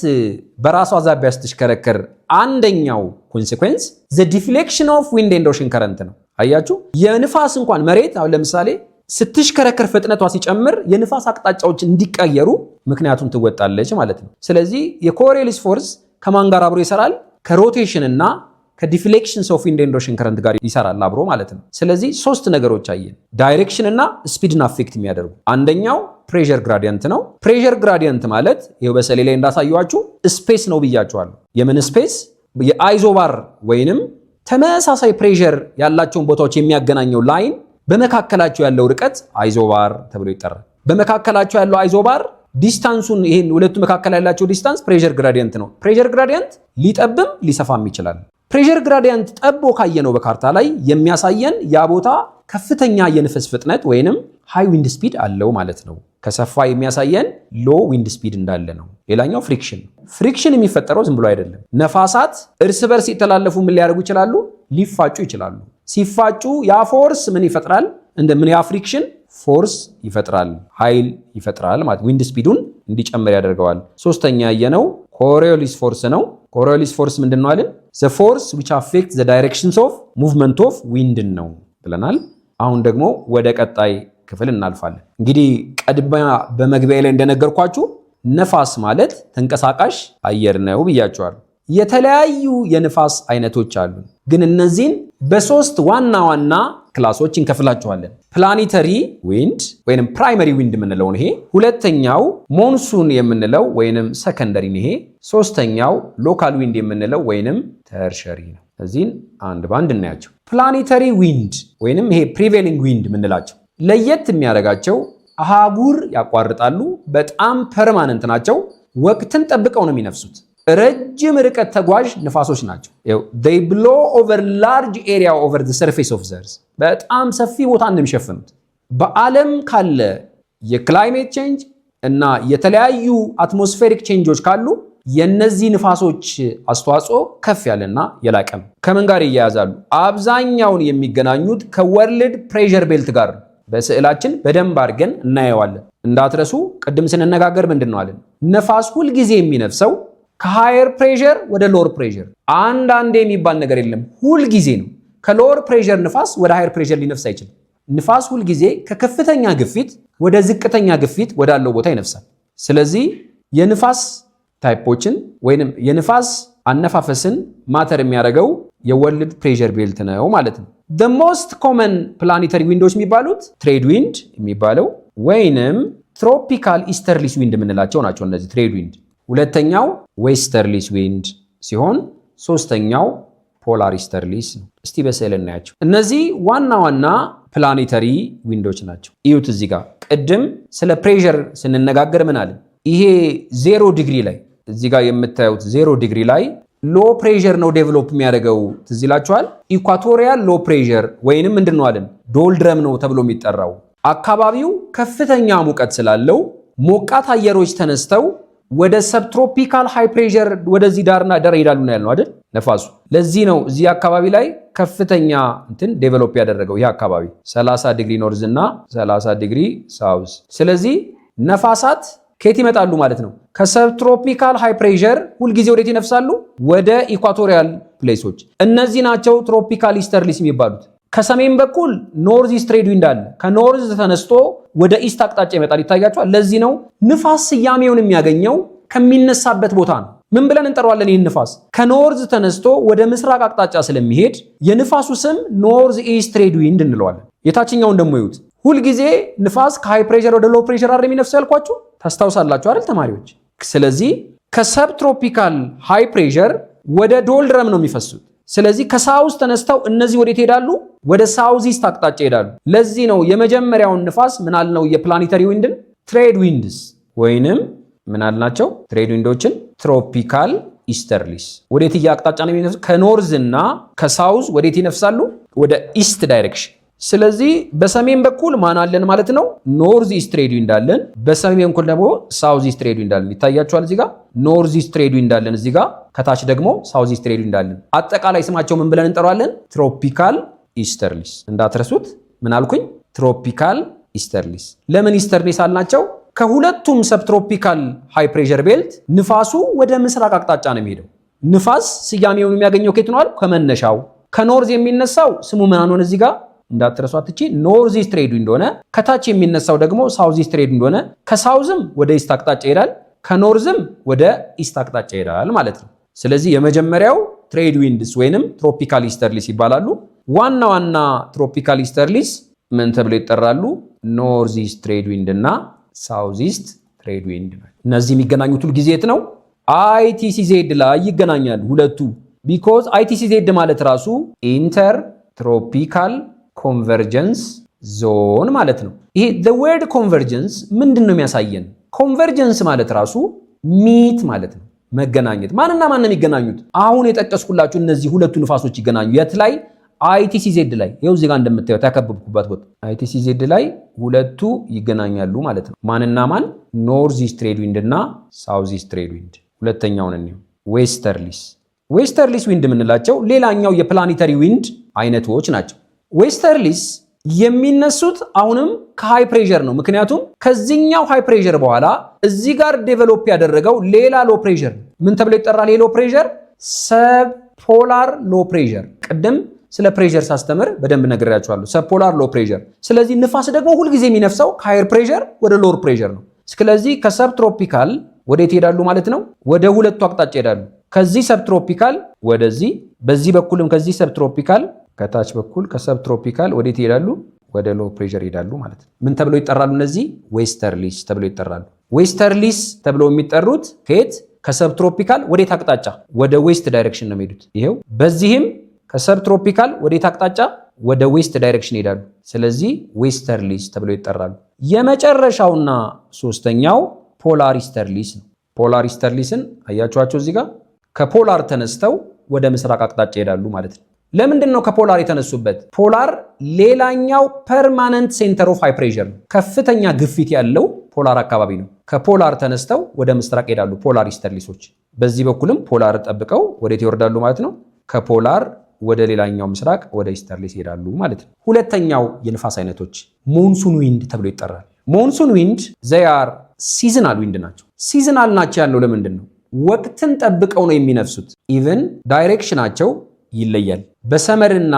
A: በራሷ ዛቢያ ስትሽከረከር አንደኛው ኮንሲኩዌንስ ዘ ዲፍሌክሽን ኦፍ ዊንድ ኤንድ ኦሽን ከረንት ነው። አያችሁ፣ የንፋስ እንኳን መሬት አሁን ለምሳሌ ስትሽከረከር ፍጥነቷ ሲጨምር የንፋስ አቅጣጫዎች እንዲቀየሩ ምክንያቱም ትወጣለች ማለት ነው። ስለዚህ የኮሪዮሊስ ፎርስ ከማን ጋር አብሮ ይሰራል? ከሮቴሽን እና ከዲፍሌክሽንስ ኦፍ ዊንድ ኤንድ ኦሽን ከረንት ጋር ይሰራል አብሮ ማለት ነው። ስለዚህ ሶስት ነገሮች አየን፣ ዳይሬክሽን እና ስፒድን አፌክት የሚያደርጉ። አንደኛው ፕሬሸር ግራዲየንት ነው። ፕሬሸር ግራዲየንት ማለት ይሄው በሰሌ ላይ እንዳሳየዋችሁ ስፔስ ነው ብያችኋለሁ። የምን ስፔስ? የአይዞባር ወይንም ተመሳሳይ ፕሬሸር ያላቸውን ቦታዎች የሚያገናኘው ላይን በመካከላቸው ያለው ርቀት አይዞባር ተብሎ ይጠራል። በመካከላቸው ያለው አይዞባር ዲስታንሱን ይሄን ሁለቱ መካከል ያላቸው ዲስታንስ ፕሬሸር ግራዲየንት ነው። ፕሬሸር ግራዲየንት ሊጠብም ሊሰፋም ይችላል። ፕሬሸር ግራዲየንት ጠቦ ካየነው በካርታ ላይ የሚያሳየን ያ ቦታ ከፍተኛ የንፋስ ፍጥነት ወይንም ሃይ ዊንድ ስፒድ አለው ማለት ነው። ከሰፋ የሚያሳየን ሎ ዊንድ ስፒድ እንዳለ ነው። ሌላኛው ፍሪክሽን። ፍሪክሽን የሚፈጠረው ዝም ብሎ አይደለም። ነፋሳት እርስ በርስ ሲተላለፉ ምን ሊያደርጉ ይችላሉ? ሊፋጩ ይችላሉ። ሲፋጩ ያ ፎርስ ምን ይፈጥራል? እንደምን ያ ፍሪክሽን ፎርስ ይፈጥራል፣ ኃይል ይፈጥራል ማለት ዊንድ ስፒዱን እንዲጨምር ያደርገዋል። ሶስተኛ ያየነው ኮሪዮሊስ ፎርስ ነው። ኮሪዮሊስ ፎርስ ምንድነው አለን? the force which affects the directions of movement of wind ነው ብለናል። አሁን ደግሞ ወደ ቀጣይ ክፍል እናልፋለን። እንግዲህ ቀድማ በመግቢያ ላይ እንደነገርኳችሁ ነፋስ ማለት ተንቀሳቃሽ አየር ነው ብያችኋለሁ። የተለያዩ የንፋስ አይነቶች አሉ፣ ግን እነዚህን በሶስት ዋና ዋና ክላሶች እንከፍላቸዋለን። ፕላኔተሪ ዊንድ ወይንም ፕራይመሪ ዊንድ የምንለው ይሄ፣ ሁለተኛው ሞንሱን የምንለው ወይንም ሰከንደሪ ይሄ፣ ሶስተኛው ሎካል ዊንድ የምንለው ወይንም ተርሸሪ ነው። እዚህን አንድ ባንድ እናያቸው። ፕላኔተሪ ዊንድ ወይንም ይሄ ፕሪቬሊንግ ዊንድ የምንላቸው ለየት የሚያደርጋቸው አህጉር ያቋርጣሉ፣ በጣም ፐርማነንት ናቸው፣ ወቅትን ጠብቀው ነው የሚነፍሱት። ረጅም ርቀት ተጓዥ ንፋሶች ናቸው። they blow over large area over the surface of the earth በጣም ሰፊ ቦታ እንደሚሸፍኑት። በዓለም ካለ የክላይሜት ቼንጅ እና የተለያዩ አትሞስፌሪክ ቼንጆች ካሉ የነዚህ ንፋሶች አስተዋጽኦ ከፍ ያለና የላቀ ነው። ከምን ጋር ይያያዛሉ? አብዛኛውን የሚገናኙት ከወርልድ ፕሬሸር ቤልት ጋር በስዕላችን በደንብ አድርገን እናየዋለን። እንዳትረሱ ቅድም ስንነጋገር ምንድነው አለን? ነፋስ ሁል ጊዜ የሚነፍሰው ከሃየር ፕሬሸር ወደ ሎወር ፕሬሸር አንዳንዴ የሚባል ነገር የለም፣ ሁል ጊዜ ነው። ከሎወር ፕሬሸር ንፋስ ወደ ሃየር ፕሬሸር ሊነፍስ አይችልም። ንፋስ ሁል ጊዜ ከከፍተኛ ግፊት ወደ ዝቅተኛ ግፊት ወዳለው ቦታ ይነፍሳል። ስለዚህ የንፋስ ታይፖችን ወይንም የንፋስ አነፋፈስን ማተር የሚያደርገው የወርልድ ፕሬሸር ቤልት ነው ማለት ነው። the most common planetary windows የሚባሉት ትሬድ ዊንድ የሚባለው ወይንም ትሮፒካል ኢስተርሊስ ዊንድ የምንላቸው ናቸው። እነዚህ ትሬድ ዊንድ፣ ሁለተኛው ዌስተርሊስ ዊንድ ሲሆን ሶስተኛው ፖላር ኢስተርሊስ ነው። እስቲ በስዕል እናያቸው። እነዚህ ዋና ዋና ፕላኔተሪ ዊንዶች ናቸው። እዩት እዚህ ጋር ቅድም ስለ ፕሬሸር ስንነጋገር ምን አለ? ይሄ 0 ዲግሪ ላይ እዚህ ጋር የምታዩት 0 ዲግሪ ላይ ሎ ፕሬሸር ነው ዴቨሎፕ የሚያደርገው። ትዝ ይላችኋል። ኢኳቶሪያል ሎ ፕሬሸር ወይንም ምንድነው አለን? ዶልድረም ነው ተብሎ የሚጠራው። አካባቢው ከፍተኛ ሙቀት ስላለው ሞቃት አየሮች ተነስተው ወደ ሰብትሮፒካል ሃይ ፕሬሸር ወደዚህ ዳርና ዳር ይሄዳሉ ነው ያልነው አይደል ነፋሱ። ለዚህ ነው እዚህ አካባቢ ላይ ከፍተኛ ዴቨሎፕ ያደረገው ይሄ አካባቢ 30 ዲግሪ ኖርዝ እና 30 ዲግሪ ሳውዝ። ስለዚህ ነፋሳት ከየት ይመጣሉ ማለት ነው? ከሰብትሮፒካል ሃይ ፕሬሸር ሁልጊዜ ወዴት ይነፍሳሉ? ወደ ኢኳቶሪያል ፕሌሶች። እነዚህ ናቸው ትሮፒካል ኢስተርሊስ የሚባሉት። ከሰሜን በኩል ኖርዝ ኢስት ትሬድ ዊንድ አለ። ከኖርዝ ተነስቶ ወደ ኢስት አቅጣጫ ይመጣል። ይታያቸዋል። ለዚህ ነው ንፋስ ስያሜውን የሚያገኘው ከሚነሳበት ቦታ ነው። ምን ብለን እንጠራዋለን? ይህን ንፋስ ከኖርዝ ተነስቶ ወደ ምስራቅ አቅጣጫ ስለሚሄድ የንፋሱ ስም ኖርዝ ኢስት ትሬድ ዊንድ እንለዋለን። የታችኛውን ደግሞ ይዩት። ሁልጊዜ ንፋስ ከሃይ ፕሬሸር ወደ ሎ ፕሬሸር አይደል የሚነፍሰው ያልኳችሁ? ታስታውሳላችሁ አይደል ተማሪዎች? ስለዚህ ከሰብትሮፒካል ሃይ ፕሬሸር ወደ ዶልድረም ነው የሚፈሱት። ስለዚህ ከሳውዝ ተነስተው እነዚህ ወዴት ይሄዳሉ? ወደ ሳውዝ ኢስት አቅጣጫ ይሄዳሉ። ለዚህ ነው የመጀመሪያውን ንፋስ ምን አልነው? የፕላኔታሪ ዊንድን ትሬድ ዊንድስ ወይንም ምን አልናቸው? ትሬድ ዊንዶችን ትሮፒካል ኢስተርሊስ። ወዴት አቅጣጫ ነው የሚነፍሱ? ከኖርዝ እና ከሳውዝ ወዴት ይነፍሳሉ? ወደ ኢስት ዳይሬክሽን። ስለዚህ በሰሜን በኩል ማን አለን ማለት ነው? ኖርዝ ኢስት ትሬድ ዊንድ አለን። በሰሜን በኩል ደግሞ ሳውዝ ኢስት ትሬድ ዊንድ አለን። ይታያችኋል። እዚህ ጋር ኖርዝ ኢስት ትሬድ ዊንድ አለን። እዚህ ጋር ከታች ደግሞ ሳውዝ ኢስት ትሬድ ዊንድ አለን። አጠቃላይ ስማቸው ምን ብለን እንጠራዋለን? ትሮፒካል ኢስተርሊስ። እንዳትረሱት። ምን አልኩኝ? ትሮፒካል ኢስተርሊስ። ለምን ኢስተርሊስ አልናቸው? ከሁለቱም ሰብትሮፒካል ሃይ ፕሬሸር ቤልት ንፋሱ ወደ ምስራቅ አቅጣጫ ነው የሚሄደው። ንፋስ ስያሜውን የሚያገኘው ከየት ነው? ከመነሻው ከኖርዝ የሚነሳው ስሙ ምን ሆነ? እዚህ ጋር እንዳትረሷት እቺ ኖርዝ ኢስት ትሬድ ዊንድ ሆነ። ከታች የሚነሳው ደግሞ ሳውዝ ኢስት ትሬድ ዊንድ ሆነ። ከሳውዝም ወደ ኢስት አቅጣጫ ይሄዳል፣ ከኖርዝም ወደ ኢስት አቅጣጫ ይሄዳል ማለት ነው። ስለዚህ የመጀመሪያው ትሬድ ዊንድስ ወይንም ትሮፒካል ኢስተርሊስ ይባላሉ። ዋና ዋና ትሮፒካል ኢስተርሊስ ምን ተብለው ይጠራሉ? ኖርዝ ኢስት ትሬድ ዊንድ እና ሳውዝ ኢስት ትሬድ ዊንድ። እነዚህ የሚገናኙት ሁል ጊዜ የት ነው? አይቲሲዜድ ላይ ይገናኛሉ ሁለቱ። ቢኮዝ አይቲሲዜድ ማለት ራሱ ኢንተር ትሮፒካል ኮንቨርጀንስ ዞን ማለት ነው። ይሄ the word convergence ምንድን ነው የሚያሳየን? ኮንቨርጀንስ ማለት ራሱ ሚት ማለት ነው፣ መገናኘት። ማንና ማን ነው የሚገናኙት? አሁን የጠቀስኩላችሁ እነዚህ ሁለቱ ንፋሶች ይገናኙ። የት ላይ? አይቲሲዜድ ላይ። ይኸው እዚህ ጋር እንደምታዩት ያከበብኩባት ቦታ አይቲሲዜድ ላይ ሁለቱ ይገናኛሉ ማለት ነው። ማንና ማን? ኖርዝ ኢስት ትሬድ ዊንድ እና ሳውዝ ኢስት ትሬድ ዊንድ። ሁለተኛውን እንየው። ዌስተርሊስ። ዌስተርሊስ ዊንድ የምንላቸው ሌላኛው የፕላኔታሪ ዊንድ አይነቶች ናቸው። ዌስተርሊስ የሚነሱት አሁንም ከሃይ ፕሬሸር ነው። ምክንያቱም ከዚህኛው ሃይ ፕሬሸር በኋላ እዚህ ጋር ዴቨሎፕ ያደረገው ሌላ ሎ ፕሬሸር ምን ተብሎ ይጠራል? ሎ ፕሬሸር ሰብፖላር ሎ ፕሬሸር። ቅድም ስለ ፕሬሸር ሳስተምር በደንብ ነግሬያችኋለሁ። ሰብፖላር ሎ ፕሬሸር። ስለዚህ ንፋስ ደግሞ ሁልጊዜ የሚነፍሰው ከሃየር ፕሬሸር ወደ ሎር ፕሬሸር ነው። ስለዚህ ከሰብትሮፒካል ወዴት ይሄዳሉ ማለት ነው? ወደ ሁለቱ አቅጣጫ ይሄዳሉ። ከዚህ ሰብትሮፒካል ወደዚህ፣ በዚህ በኩልም ከዚህ ሰብትሮፒካል ከታች በኩል ከሰብትሮፒካል ወዴት ይሄዳሉ? ወደ ሎ ፕሬሸር ይሄዳሉ ማለት ነው። ምን ተብለው ይጠራሉ? እነዚህ ዌስተርሊስ ተብለው ይጠራሉ። ዌስተርሊስ ተብለው የሚጠሩት ከየት? ከሰብትሮፒካል ወዴት አቅጣጫ? ወደ ዌስት ዳይሬክሽን ነው የሚሄዱት። ይሄው በዚህም ከሰብትሮፒካል ወዴት አቅጣጫ? ወደ ዌስት ዳይሬክሽን ይሄዳሉ። ስለዚህ ዌስተርሊስ ተብለው ይጠራሉ። የመጨረሻውና ሶስተኛው ፖላር ኢስተርሊስ ነው። ፖላር ኢስተርሊስን አያችኋቸው እዚህ ጋር ከፖላር ተነስተው ወደ ምስራቅ አቅጣጫ ይሄዳሉ ማለት ነው። ለምንድን ነው ከፖላር የተነሱበት? ፖላር ሌላኛው ፐርማነንት ሴንተር ኦፍ ሃይ ፕሬሸር ነው። ከፍተኛ ግፊት ያለው ፖላር አካባቢ ነው። ከፖላር ተነስተው ወደ ምስራቅ ይሄዳሉ ፖላር ኢስተርሊሶች። በዚህ በኩልም ፖላር ጠብቀው ወዴት ይወርዳሉ ማለት ነው? ከፖላር ወደ ሌላኛው ምስራቅ ወደ ኢስተርሊስ ይሄዳሉ ማለት ነው። ሁለተኛው የንፋስ አይነቶች ሞንሱን ዊንድ ተብሎ ይጠራል። ሞንሱን ዊንድ ዘያር ሲዝናል ዊንድ ናቸው። ሲዝናል ናቸው ያለው ለምንድን ነው? ወቅትን ጠብቀው ነው የሚነፍሱት። ኢቨን ዳይሬክሽናቸው ይለያል። በሰመርና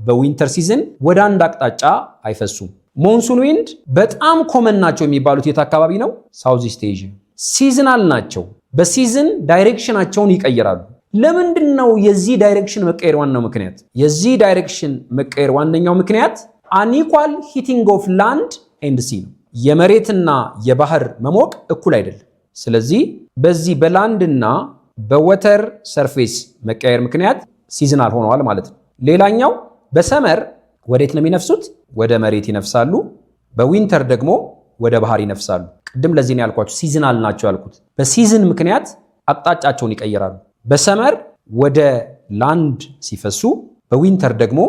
A: በዊንተር ሲዝን ወደ አንድ አቅጣጫ አይፈሱም። ሞንሱን ዊንድ በጣም ኮመን ናቸው የሚባሉት የት አካባቢ ነው? ሳውዝ ኢስት ኤዥያ። ሲዝናል ናቸው። በሲዝን ዳይሬክሽናቸውን ይቀይራሉ። ለምንድን ነው የዚህ ዳይሬክሽን መቀየር ዋናው ምክንያት? የዚህ ዳይሬክሽን መቀየር ዋነኛው ምክንያት አንኢኳል ሂቲንግ ኦፍ ላንድ ኤንድ ሲ ነው። የመሬትና የባህር መሞቅ እኩል አይደለም። ስለዚህ በዚህ በላንድና በወተር ሰርፌስ መቀየር ምክንያት ሲዝናል ሆነዋል ማለት ነው። ሌላኛው በሰመር ወዴት ነው የሚነፍሱት? ወደ መሬት ይነፍሳሉ። በዊንተር ደግሞ ወደ ባህር ይነፍሳሉ። ቅድም ለዚህ ነው ያልኳችሁ ሲዝናል ናቸው ያልኩት። በሲዝን ምክንያት አቅጣጫቸውን ይቀይራሉ። በሰመር ወደ ላንድ ሲፈሱ፣ በዊንተር ደግሞ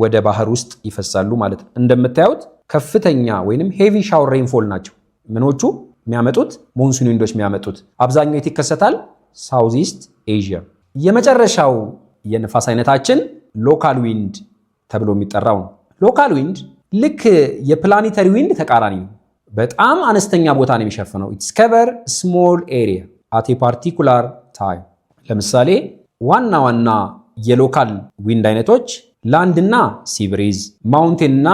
A: ወደ ባህር ውስጥ ይፈሳሉ ማለት ነው። እንደምታዩት ከፍተኛ ወይንም ሄቪ ሻወር ሬንፎል ናቸው ምኖቹ የሚያመጡት ሞንሱን ዊንዶች የሚያመጡት አብዛኛው የት ይከሰታል? ሳውዝ ኢስት ኤዥያ። የመጨረሻው የንፋስ አይነታችን ሎካል ዊንድ ተብሎ የሚጠራው ነው። ሎካል ዊንድ ልክ የፕላኔተሪ ዊንድ ተቃራኒ ነው። በጣም አነስተኛ ቦታ ነው የሚሸፍነው። ኢትስ ከቨር ስሞል ኤሪያ አት ኤ ፓርቲኩላር ታይም። ለምሳሌ ዋና ዋና የሎካል ዊንድ አይነቶች ላንድ እና ሲ ብሪዝ፣ ማውንቴን እና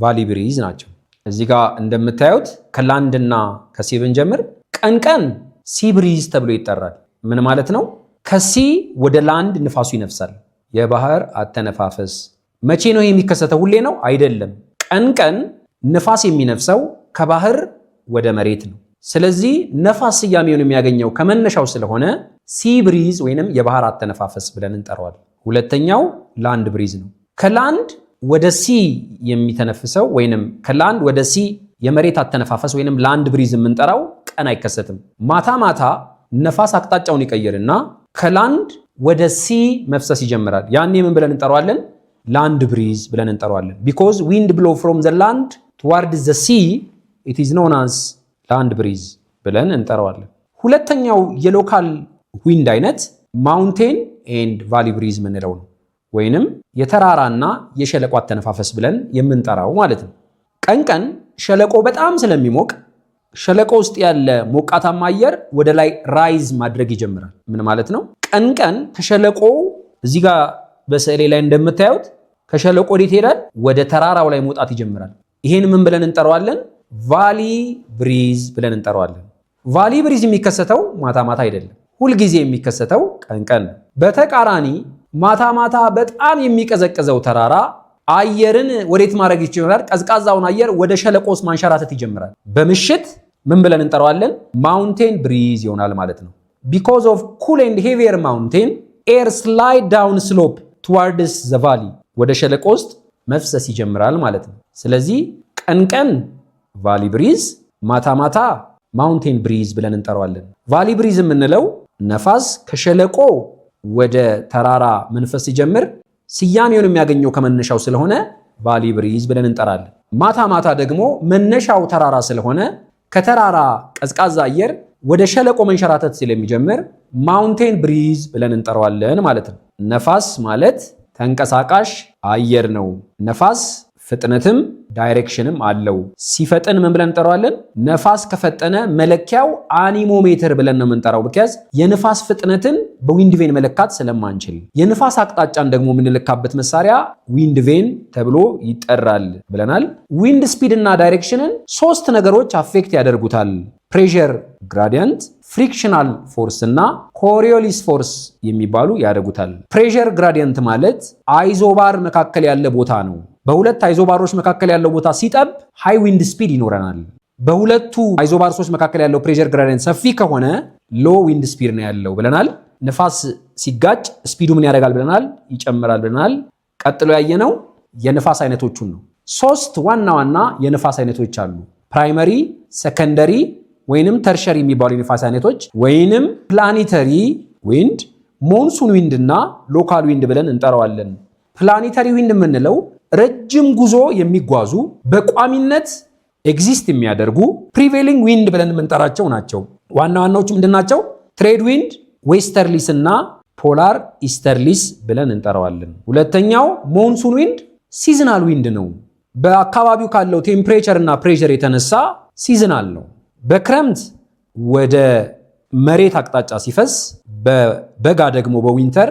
A: ቫሊ ብሪዝ ናቸው። እዚህ ጋር እንደምታዩት ከላንድ እና ከሲ ብንጀምር ቀን ቀን ሲ ብሪዝ ተብሎ ይጠራል። ምን ማለት ነው? ከሲ ወደ ላንድ ንፋሱ ይነፍሳል። የባህር አተነፋፈስ መቼ ነው የሚከሰተው? ሁሌ ነው አይደለም። ቀን ቀን ንፋስ የሚነፍሰው ከባህር ወደ መሬት ነው። ስለዚህ ነፋስ ስያሜውን የሚያገኘው ከመነሻው ስለሆነ ሲ ብሪዝ ወይንም የባህር አተነፋፈስ ብለን እንጠራዋለን። ሁለተኛው ላንድ ብሪዝ ነው። ከላንድ ወደ ሲ የሚተነፍሰው ወይንም ከላንድ ወደ ሲ የመሬት አተነፋፈስ ወይንም ላንድ ብሪዝ የምንጠራው ቀን አይከሰትም። ማታ ማታ ነፋስ አቅጣጫውን ይቀይርና ከላንድ ወደ ሲ መፍሰስ ይጀምራል። ያኔ ምን ብለን እንጠራዋለን? ላንድ ብሪዝ ብለን እንጠራዋለን። ቢኮዝ ዊንድ ብሎ ፍሮም ዘ ላንድ towards the sea it is known as land breeze ብለን እንጠራዋለን። ሁለተኛው የሎካል ዊንድ አይነት ማውንቴን ኤንድ ቫሊ ብሪዝ ምንለው ነው፣ ወይንም የተራራና የሸለቆ አተነፋፈስ ብለን የምንጠራው ማለት ነው። ቀን ቀን ሸለቆ በጣም ስለሚሞቅ ሸለቆ ውስጥ ያለ ሞቃታማ አየር ወደ ላይ ራይዝ ማድረግ ይጀምራል። ምን ማለት ነው? ቀን ቀን ከሸለቆ እዚህ ጋር በስዕሌ ላይ እንደምታዩት ከሸለቆ ወዴት ይሄዳል? ወደ ተራራው ላይ መውጣት ይጀምራል። ይሄን ምን ብለን እንጠራዋለን? ቫሊ ብሪዝ ብለን እንጠራዋለን። ቫሊ ብሪዝ የሚከሰተው ማታ ማታ አይደለም፣ ሁልጊዜ የሚከሰተው ቀን ቀን። በተቃራኒ ማታ ማታ በጣም የሚቀዘቅዘው ተራራ አየርን ወዴት ማድረግ ይችላል? ቀዝቃዛውን አየር ወደ ሸለቆ ውስጥ ማንሸራተት ይጀምራል። በምሽት ምን ብለን እንጠራዋለን? ማውንቴን ብሪዝ ይሆናል ማለት ነው። because of cool and heavier mountain air slide down slope towards the valley ወደ ሸለቆ ውስጥ መፍሰስ ይጀምራል ማለት ነው። ስለዚህ ቀን ቀን ቫሊ ብሪዝ፣ ማታ ማታ ማውንቴን ብሪዝ ብለን እንጠራዋለን። ቫሊ ብሪዝ የምንለው ነፋስ ከሸለቆ ወደ ተራራ መንፈስ ሲጀምር ስያሜውን የሚያገኘው ከመነሻው ስለሆነ ቫሊ ብሪዝ ብለን እንጠራለን። ማታ ማታ ደግሞ መነሻው ተራራ ስለሆነ ከተራራ ቀዝቃዛ አየር ወደ ሸለቆ መንሸራተት ስለሚጀምር ማውንቴን ብሪዝ ብለን እንጠራዋለን ማለት ነው። ነፋስ ማለት ተንቀሳቃሽ አየር ነው። ነፋስ ፍጥነትም ዳይሬክሽንም አለው። ሲፈጥን ምን ብለን እንጠራዋለን? ነፋስ ከፈጠነ መለኪያው አኒሞሜትር ብለን ነው የምንጠራው። ምክንያት የንፋስ ፍጥነትን በዊንድ ቬን መለካት ስለማንችል የንፋስ አቅጣጫን ደግሞ የምንለካበት መሳሪያ ዊንድ ቬን ተብሎ ይጠራል ብለናል። ዊንድ ስፒድ እና ዳይሬክሽንን ሶስት ነገሮች አፌክት ያደርጉታል። ፕሬሸር ግራዲየንት፣ ፍሪክሽናል ፎርስ እና ኮሪዮሊስ ፎርስ የሚባሉ ያደርጉታል። ፕሬሸር ግራዲየንት ማለት አይዞባር መካከል ያለ ቦታ ነው። በሁለት አይዞባሮች መካከል ያለው ቦታ ሲጠብ ሃይ ዊንድ ስፒድ ይኖረናል። በሁለቱ አይዞባርሶች መካከል ያለው ፕሬሸር ግራዲየንት ሰፊ ከሆነ ሎ ዊንድ ስፒድ ነው ያለው ብለናል። ንፋስ ሲጋጭ ስፒዱ ምን ያደርጋል ብለናል? ይጨምራል ብለናል። ቀጥሎ ያየነው የንፋስ አይነቶቹን ነው። ሶስት ዋና ዋና የንፋስ አይነቶች አሉ። ፕራይመሪ፣ ሰከንደሪ ወይንም ተርሸሪ የሚባሉ የንፋስ አይነቶች ወይንም ፕላኔተሪ ዊንድ፣ ሞንሱን ዊንድ እና ሎካል ዊንድ ብለን እንጠራዋለን። ፕላኔተሪ ዊንድ የምንለው ረጅም ጉዞ የሚጓዙ በቋሚነት ኤግዚስት የሚያደርጉ ፕሪቬሊንግ ዊንድ ብለን የምንጠራቸው ናቸው። ዋና ዋናዎቹ ምንድናቸው? ትሬድ ዊንድ፣ ዌስተርሊስ እና ፖላር ኢስተርሊስ ብለን እንጠራዋለን። ሁለተኛው ሞንሱን ዊንድ ሲዝናል ዊንድ ነው። በአካባቢው ካለው ቴምፕሬቸር እና ፕሬሸር የተነሳ ሲዝናል ነው። በክረምት ወደ መሬት አቅጣጫ ሲፈስ፣ በበጋ ደግሞ በዊንተር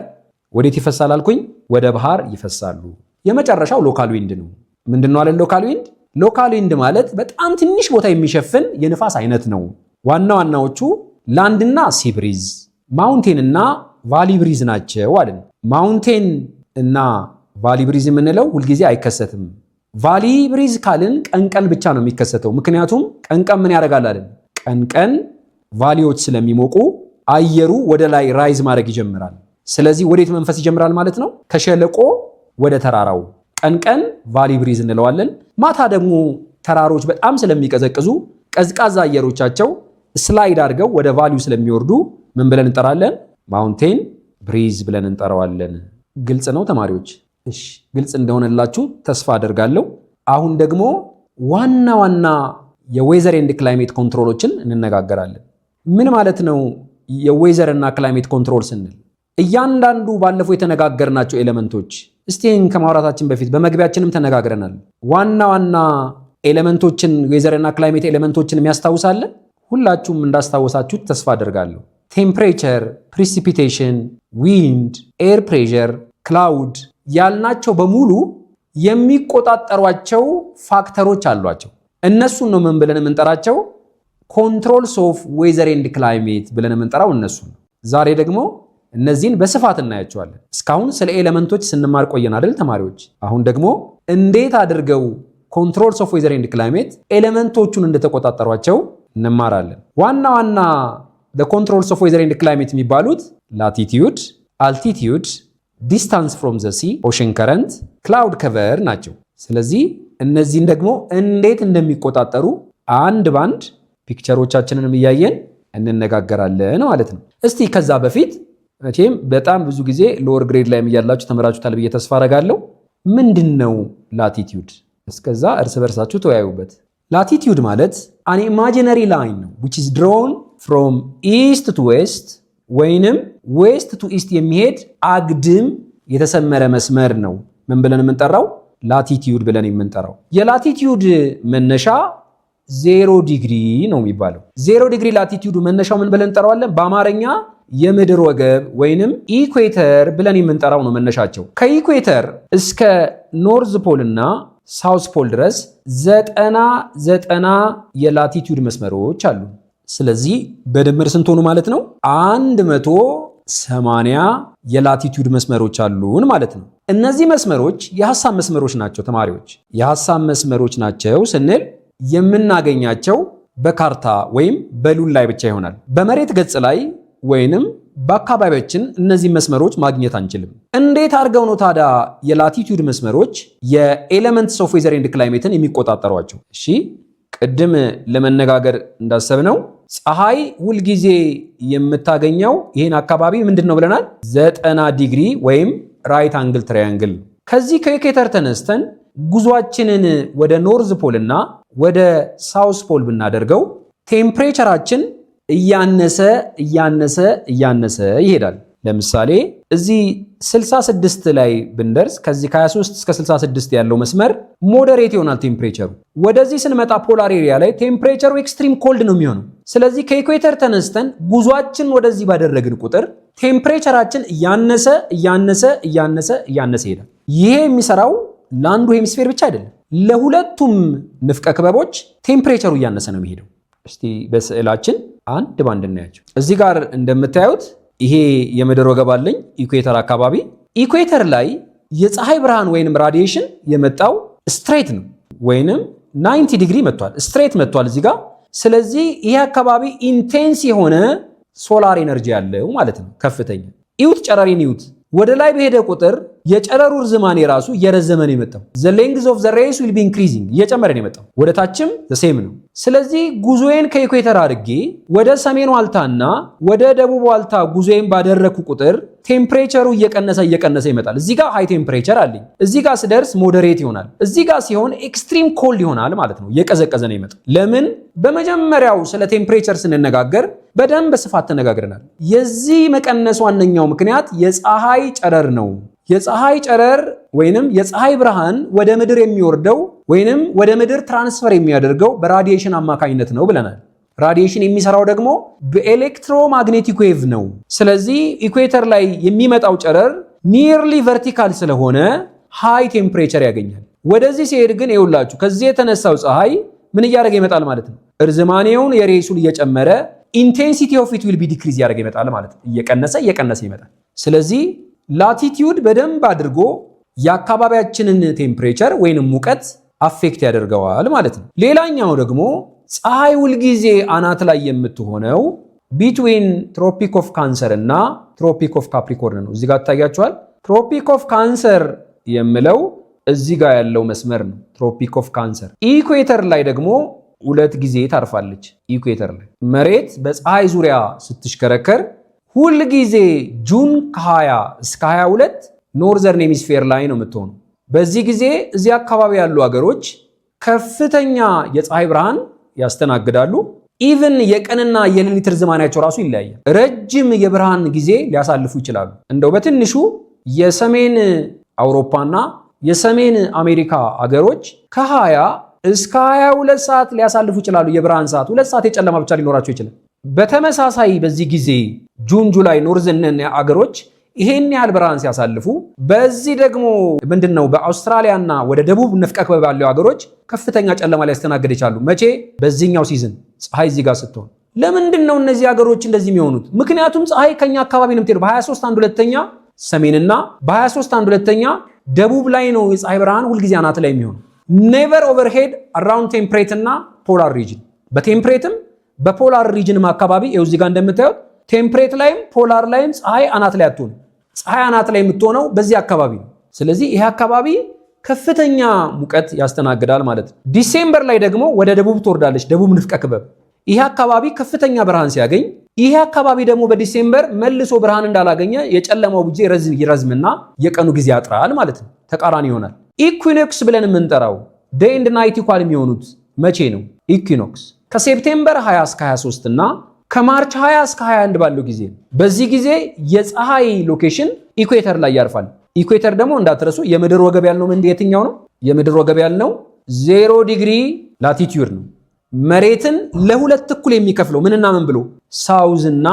A: ወዴት ይፈሳል አልኩኝ? ወደ ባህር ይፈሳሉ። የመጨረሻው ሎካል ዊንድ ነው። ምንድነው አለን? ሎካል ዊንድ። ሎካል ዊንድ ማለት በጣም ትንሽ ቦታ የሚሸፍን የንፋስ አይነት ነው። ዋና ዋናዎቹ ላንድ እና ሲ ብሪዝ፣ ማውንቴን እና ቫሊ ብሪዝ ናቸው አለን። ማውንቴን እና ቫሊ ብሪዝ የምንለው ሁልጊዜ አይከሰትም። ቫሊ ብሪዝ ካልን ቀን ቀን ብቻ ነው የሚከሰተው። ምክንያቱም ቀን ቀን ምን ያደርጋል አለን? ቀን ቀን ቫሊዎች ስለሚሞቁ አየሩ ወደ ላይ ራይዝ ማድረግ ይጀምራል። ስለዚህ ወዴት መንፈስ ይጀምራል ማለት ነው? ከሸለቆ ወደ ተራራው። ቀን ቀን ቫሊ ብሪዝ እንለዋለን። ማታ ደግሞ ተራሮች በጣም ስለሚቀዘቅዙ ቀዝቃዛ አየሮቻቸው ስላይድ አድርገው ወደ ቫሊው ስለሚወርዱ ምን ብለን እንጠራለን? ማውንቴን ብሪዝ ብለን እንጠራዋለን። ግልጽ ነው ተማሪዎች? እሺ፣ ግልጽ እንደሆነላችሁ ተስፋ አደርጋለሁ። አሁን ደግሞ ዋና ዋና የዌዘር ኤንድ ክላይሜት ኮንትሮሎችን እንነጋገራለን። ምን ማለት ነው የዌዘር እና ክላይሜት ኮንትሮል ስንል? እያንዳንዱ ባለፈው የተነጋገርናቸው ኤሌመንቶች እስቲን ከማውራታችን በፊት በመግቢያችንም ተነጋግረናል። ዋና ዋና ኤሌመንቶችን ዌዘር እና ክላይሜት ኤሌመንቶችን የሚያስታውሳለ? ሁላችሁም እንዳስታወሳችሁት ተስፋ አደርጋለሁ። ቴምፕሬቸር፣ ፕሪሲፒቴሽን፣ ዊንድ፣ ኤር ፕሬሸር፣ ክላውድ ያልናቸው በሙሉ የሚቆጣጠሯቸው ፋክተሮች አሏቸው። እነሱን ነው ምን ብለን የምንጠራቸው? ኮንትሮልስ ኦፍ ዌዘር ኤንድ ክላይሜት ብለን የምንጠራው እነሱን። ዛሬ ደግሞ እነዚህን በስፋት እናያቸዋለን። እስካሁን ስለ ኤሌመንቶች ስንማር ቆየን አይደል ተማሪዎች? አሁን ደግሞ እንዴት አድርገው ኮንትሮልስ ኦፍ ዌዘር ኤንድ ክላይሜት ኤሌመንቶቹን እንደተቆጣጠሯቸው እንማራለን። ዋና ዋና ኮንትሮልስ ኦፍ ዌዘር ኤንድ ክላይሜት የሚባሉት ላቲቲዩድ፣ አልቲቲዩድ፣ ዲስታንስ ፍሮም ዘ ሲ፣ ኦሽን ከረንት፣ ክላውድ ከቨር ናቸው። ስለዚህ እነዚህን ደግሞ እንዴት እንደሚቆጣጠሩ አንድ ባንድ ፒክቸሮቻችንን እያየን እንነጋገራለን ማለት ነው። እስቲ ከዛ በፊት መቼም በጣም ብዙ ጊዜ ሎወር ግሬድ ላይ እያላችሁ ተመራችሁታል ብዬ ተስፋ አደርጋለሁ። ምንድን ነው ላቲቲዩድ? እስከዛ እርስ በርሳችሁ ተወያዩበት። ላቲቲዩድ ማለት አን ኢማጂነሪ ላይን ነው which is drawn from east to west ወይንም ዌስት ቱ ኢስት የሚሄድ አግድም የተሰመረ መስመር ነው። ምን ብለን የምንጠራው? ላቲቲዩድ ብለን የምንጠራው። የላቲቲዩድ መነሻ 0 ዲግሪ ነው የሚባለው። 0 ዲግሪ ላቲቲዩድ መነሻው ምን ብለን እንጠራዋለን? በአማርኛ የምድር ወገብ ወይንም ኢኩዌተር ብለን የምንጠራው ነው መነሻቸው። ከኢኩዌተር እስከ ኖርዝ ፖል እና ሳውስ ፖል ድረስ 90 የላቲቲዩድ መስመሮች አሉ። ስለዚህ በድምር ስንት ሆኑ ማለት ነው? 180 የላቲቲዩድ መስመሮች አሉን ማለት ነው። እነዚህ መስመሮች የሐሳብ መስመሮች ናቸው ተማሪዎች። የሐሳብ መስመሮች ናቸው ስንል የምናገኛቸው በካርታ ወይም በሉል ላይ ብቻ ይሆናል። በመሬት ገጽ ላይ ወይንም በአካባቢያችን እነዚህ መስመሮች ማግኘት አንችልም። እንዴት አድርገው ነው ታዲያ የላቲቲዩድ መስመሮች የኤሌመንትስ ኦፍ ዌዘር ኤንድ ክላይሜትን የሚቆጣጠሯቸው? እሺ ቅድም ለመነጋገር እንዳሰብነው ፀሐይ ሁልጊዜ የምታገኘው ይህን አካባቢ ምንድን ነው ብለናል? 90 ዲግሪ ወይም ራይት አንግል ትራያንግል። ከዚህ ከኢኩዌተር ተነስተን ጉዟችንን ወደ ኖርዝ ፖል እና ወደ ሳውስ ፖል ብናደርገው ቴምፕሬቸራችን እያነሰ ይሄዳል። ለምሳሌ እዚህ 66 ላይ ብንደርስ ከዚህ ከ23 እስከ 66 ያለው መስመር ሞዴሬት ይሆናል ቴምፕሬቸሩ። ወደዚህ ስንመጣ ፖላር ኤሪያ ላይ ቴምፕሬቸሩ ኤክስትሪም ኮልድ ነው የሚሆነው። ስለዚህ ከኢኩዌተር ተነስተን ጉዟችን ወደዚህ ባደረግን ቁጥር ቴምፕሬቸራችን እያነሰ ይሄዳል። ይሄ የሚሰራው ለአንዱ ሄሚስፌር ብቻ አይደለም፣ ለሁለቱም ንፍቀ ክበቦች ቴምፕሬቸሩ እያነሰ ነው የሚሄደው። እስቲ በስዕላችን አንድ ባንድ እናያቸው። እዚህ ጋር እንደምታዩት ይሄ የምድር ወገብ አለኝ ኢኩዌተር አካባቢ። ኢኩዌተር ላይ የፀሐይ ብርሃን ወይንም ራዲዬሽን የመጣው ስትሬት ነው ወይንም 90 ዲግሪ መጥቷል፣ ስትሬት መጥቷል እዚህ ጋር። ስለዚህ ይሄ አካባቢ ኢንቴንስ የሆነ ሶላር ኤነርጂ ያለው ማለት ነው፣ ከፍተኛ። ኢዩት ጨረሪን ኢዩት። ወደ ላይ በሄደ ቁጥር የጨረሩ ርዝማኔ ራሱ እየረዘመ ነው የመጣው። the length of the rays will be increasing እየጨመረ ነው የመጣው። ወደ ታችም the same ነው። ስለዚህ ጉዞዬን ከኢኩዌተር አድርጌ ወደ ሰሜን ዋልታና ወደ ደቡብ ዋልታ ጉዞዬን ባደረኩ ቁጥር ቴምፕሬቸሩ እየቀነሰ ይመጣል። እዚህ ጋር ሃይ ቴምፕሬቸር አለኝ፣ እዚህ ጋር ስደርስ ሞዴሬት ይሆናል፣ እዚህ ጋር ሲሆን ኤክስትሪም ኮልድ ይሆናል ማለት ነው። እየቀዘቀዘ ነው የመጣው። ለምን? በመጀመሪያው ስለ ቴምፕሬቸር ስንነጋገር በደንብ በስፋት ተነጋግረናል። የዚህ መቀነስ ዋነኛው ምክንያት የፀሐይ ጨረር ነው። የፀሐይ ጨረር ወይንም የፀሐይ ብርሃን ወደ ምድር የሚወርደው ወይንም ወደ ምድር ትራንስፈር የሚያደርገው በራዲዬሽን አማካኝነት ነው ብለናል። ራዲዬሽን የሚሰራው ደግሞ በኤሌክትሮማግኔቲክ ዌቭ ነው። ስለዚህ ኢኩዌተር ላይ የሚመጣው ጨረር ኒርሊ ቨርቲካል ስለሆነ ሃይ ቴምፕሬቸር ያገኛል። ወደዚህ ሲሄድ ግን ይኸውላችሁ ከዚህ የተነሳው ፀሐይ ምን እያደረገ ይመጣል ማለት ነው? እርዝማኔውን የሬሱን እየጨመረ ኢንቴንሲቲ ኦፍ ኢት ዊል ቢ ዲክሪዝ ያደረገ ይመጣል ማለት ነው። እየቀነሰ ይመጣል። ስለዚህ ላቲቲዩድ በደንብ አድርጎ የአካባቢያችንን ቴምፕሬቸር ወይንም ሙቀት አፌክት ያደርገዋል ማለት ነው። ሌላኛው ደግሞ ፀሐይ ሁልጊዜ አናት ላይ የምትሆነው ቢትዊን ትሮፒክ ኦፍ ካንሰር እና ትሮፒክ ኦፍ ካፕሪኮርን ነው። እዚህ ጋር ታያችኋል። ትሮፒክ ኦፍ ካንሰር የምለው እዚህ ጋር ያለው መስመር ነው፣ ትሮፒክ ኦፍ ካንሰር። ኢኩዌተር ላይ ደግሞ 2 ጊዜ ታርፋለች። ኢኩዌተር ላይ መሬት በፀሐይ ዙሪያ ስትሽከረከር ሁል ጊዜ ጁን ከ20 እስከ 22 ኖርዘርን ሄሚስፌር ላይ ነው የምትሆነው። በዚህ ጊዜ እዚህ አካባቢ ያሉ ሀገሮች ከፍተኛ የፀሐይ ብርሃን ያስተናግዳሉ። ኢቭን የቀንና የሌሊት ርዝማኔያቸው ራሱ ይለያያል። ረጅም የብርሃን ጊዜ ሊያሳልፉ ይችላሉ። እንደው በትንሹ የሰሜን አውሮፓና የሰሜን አሜሪካ አገሮች ከ20 እስከ 22 ሰዓት ሊያሳልፉ ይችላሉ። የብርሃን ሰዓት 2 ሰዓት የጨለማ ብቻ ሊኖራቸው ይችላል። በተመሳሳይ በዚህ ጊዜ ጁን፣ ጁላይ ኖርዝን አገሮች ይሄን ያህል ብርሃን ሲያሳልፉ፣ በዚህ ደግሞ ምንድነው በአውስትራሊያና ወደ ደቡብ ንፍቀ ክበብ ያለው ሀገሮች ከፍተኛ ጨለማ ሊያስተናግድ ይችላሉ። መቼ? በዚህኛው ሲዝን ፀሐይ እዚህ ጋር ስትሆን። ለምንድነው እነዚህ ሀገሮች እንደዚህ የሚሆኑት? ምክንያቱም ፀሐይ ከኛ አካባቢ ነው የምትሄደው። በ23 1/2 ሰሜንና በ23 1/2 ደቡብ ላይ ነው የፀሐይ ብርሃን ሁልጊዜ አናት ላይ የሚሆነው። ኔቨር ኦቨርሄድ አራውንድ ቴምፕሬት እና ፖላር ሪጅን። በቴምፕሬትም በፖላር ሪጅንም አካባቢ ይኸው እዚህ ጋር እንደምታዩት ቴምፕሬት ላይም ፖላር ላይም ፀሐይ አናት ላይ አትሆንም። ፀሐይ አናት ላይ የምትሆነው በዚህ አካባቢ ነው። ስለዚህ ይሄ አካባቢ ከፍተኛ ሙቀት ያስተናግዳል ማለት ነው። ዲሴምበር ላይ ደግሞ ወደ ደቡብ ትወርዳለች፣ ደቡብ ንፍቀ ክበብ። ይሄ አካባቢ ከፍተኛ ብርሃን ሲያገኝ፣ ይሄ አካባቢ ደግሞ በዲሴምበር መልሶ ብርሃን እንዳላገኘ የጨለማው ጊዜ ይረዝምና የቀኑ ጊዜ ያጥራል ማለት ነው። ተቃራኒ ይሆናል። ኢኩዊኖክስ ብለን የምንጠራው ዴይ ኤንድ ናይት ኢኳል የሚሆኑት መቼ ነው? ኢኩዊኖክስ ከሴፕቴምበር 20 እስከ 23 እና ከማርች 20 እስከ 21 ባለው ጊዜ ነው። በዚህ ጊዜ የፀሐይ ሎኬሽን ኢኩዌተር ላይ ያርፋል። ኢኩዌተር ደግሞ እንዳትረሱ የምድር ወገብ ያልነው የትኛው ነው? የምድር ወገብ ያልነው 0 ዲግሪ ላቲቲዩድ ነው። መሬትን ለሁለት እኩል የሚከፍለው ምንና ምን ብሎ? ሳውዝ እና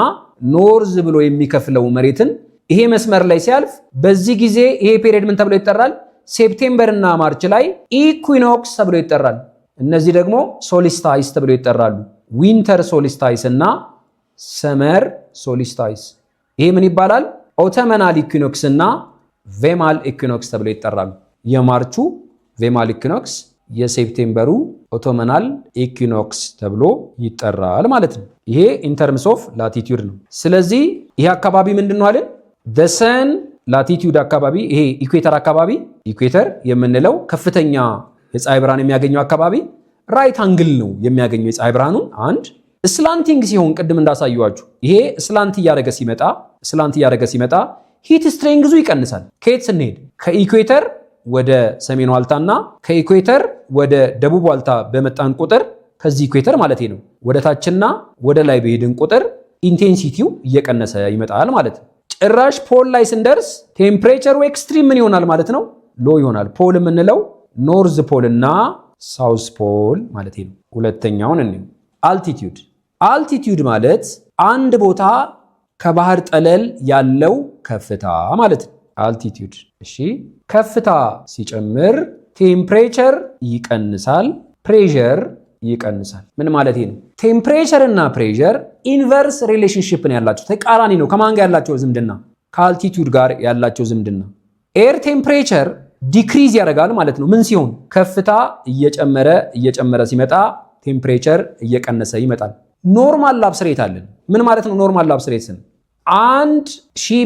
A: ኖርዝ ብሎ የሚከፍለው መሬትን ይሄ መስመር ላይ ሲያልፍ በዚህ ጊዜ ይሄ ፔሪየድ ምን ተብሎ ይጠራል? ሴፕቴምበር እና ማርች ላይ ኢኩዊኖክስ ተብሎ ይጠራል። እነዚህ ደግሞ ሶሊስታይስ ተብሎ ይጠራሉ። ዊንተር ሶሊስታይስ እና ሰመር ሶሊስታይስ። ይሄ ምን ይባላል? ኦተመናል ኢኩዊኖክስ እና ቬማል ኢኩዊኖክስ ተብሎ ይጠራሉ። የማርቹ ቬማል ኢኩዊኖክስ፣ የሴፕቴምበሩ ኦቶመናል ኢኩዊኖክስ ተብሎ ይጠራል ማለት ነው። ይሄ ኢንተርምስ ኦፍ ላቲቲዩድ ነው። ስለዚህ ይሄ አካባቢ ምንድነው አለን? ሰን ላቲቲዩድ አካባቢ፣ ይሄ ኢኩዌተር አካባቢ፣ ኢኩዌተር የምንለው ከፍተኛ የፀሐይ ብርሃን የሚያገኘው አካባቢ ራይት አንግል ነው የሚያገኘው የፀሐይ ብርሃኑን። አንድ ስላንቲንግ ሲሆን ቅድም እንዳሳየዋችሁ ይሄ ስላንት እያደረገ ሲመጣ ሂት ስትሬንግዙ ይቀንሳል። ከየት ስንሄድ? ከኢኩዌተር ወደ ሰሜን ዋልታና ከኢኩዌተር ወደ ደቡብ ዋልታ በመጣን ቁጥር፣ ከዚህ ኢኩዌተር ማለት ነው ወደ ታችና ወደ ላይ በሄድን ቁጥር ኢንቴንሲቲው እየቀነሰ ይመጣል ማለት ነው። ጭራሽ ፖል ላይ ስንደርስ ቴምፕሬቸሩ ኤክስትሪም ምን ይሆናል ማለት ነው? ሎ ይሆናል። ፖል የምንለው ኖርዝ ፖል እና ሳውዝ ፖል ማለት ነው። ሁለተኛውን እንየው። አልቲቲዩድ ማለት አንድ ቦታ ከባህር ጠለል ያለው ከፍታ ማለት ነው። አልቲቲዩድ። እሺ፣ ከፍታ ሲጨምር ቴምፕሬቸር ይቀንሳል፣ ፕሬሸር ይቀንሳል። ምን ማለት ነው? ቴምፕሬቸር እና ፕሬሸር ኢንቨርስ ሪሌሽንሺፕ ነው ያላቸው፣ ተቃራኒ ነው። ከማን ጋር ያላቸው ዝምድና? ከአልቲቲዩድ ጋር ያላቸው ዝምድና። ኤር ቴምፕሬቸር ዲክሪዝ ያደርጋል ማለት ነው። ምን ሲሆን? ከፍታ እየጨመረ ሲመጣ ቴምፕሬቸር እየቀነሰ ይመጣል። ኖርማል ላፕስ ሬት አለን። ምን ማለት ነው ኖርማል ላፕስ ሬት? 1000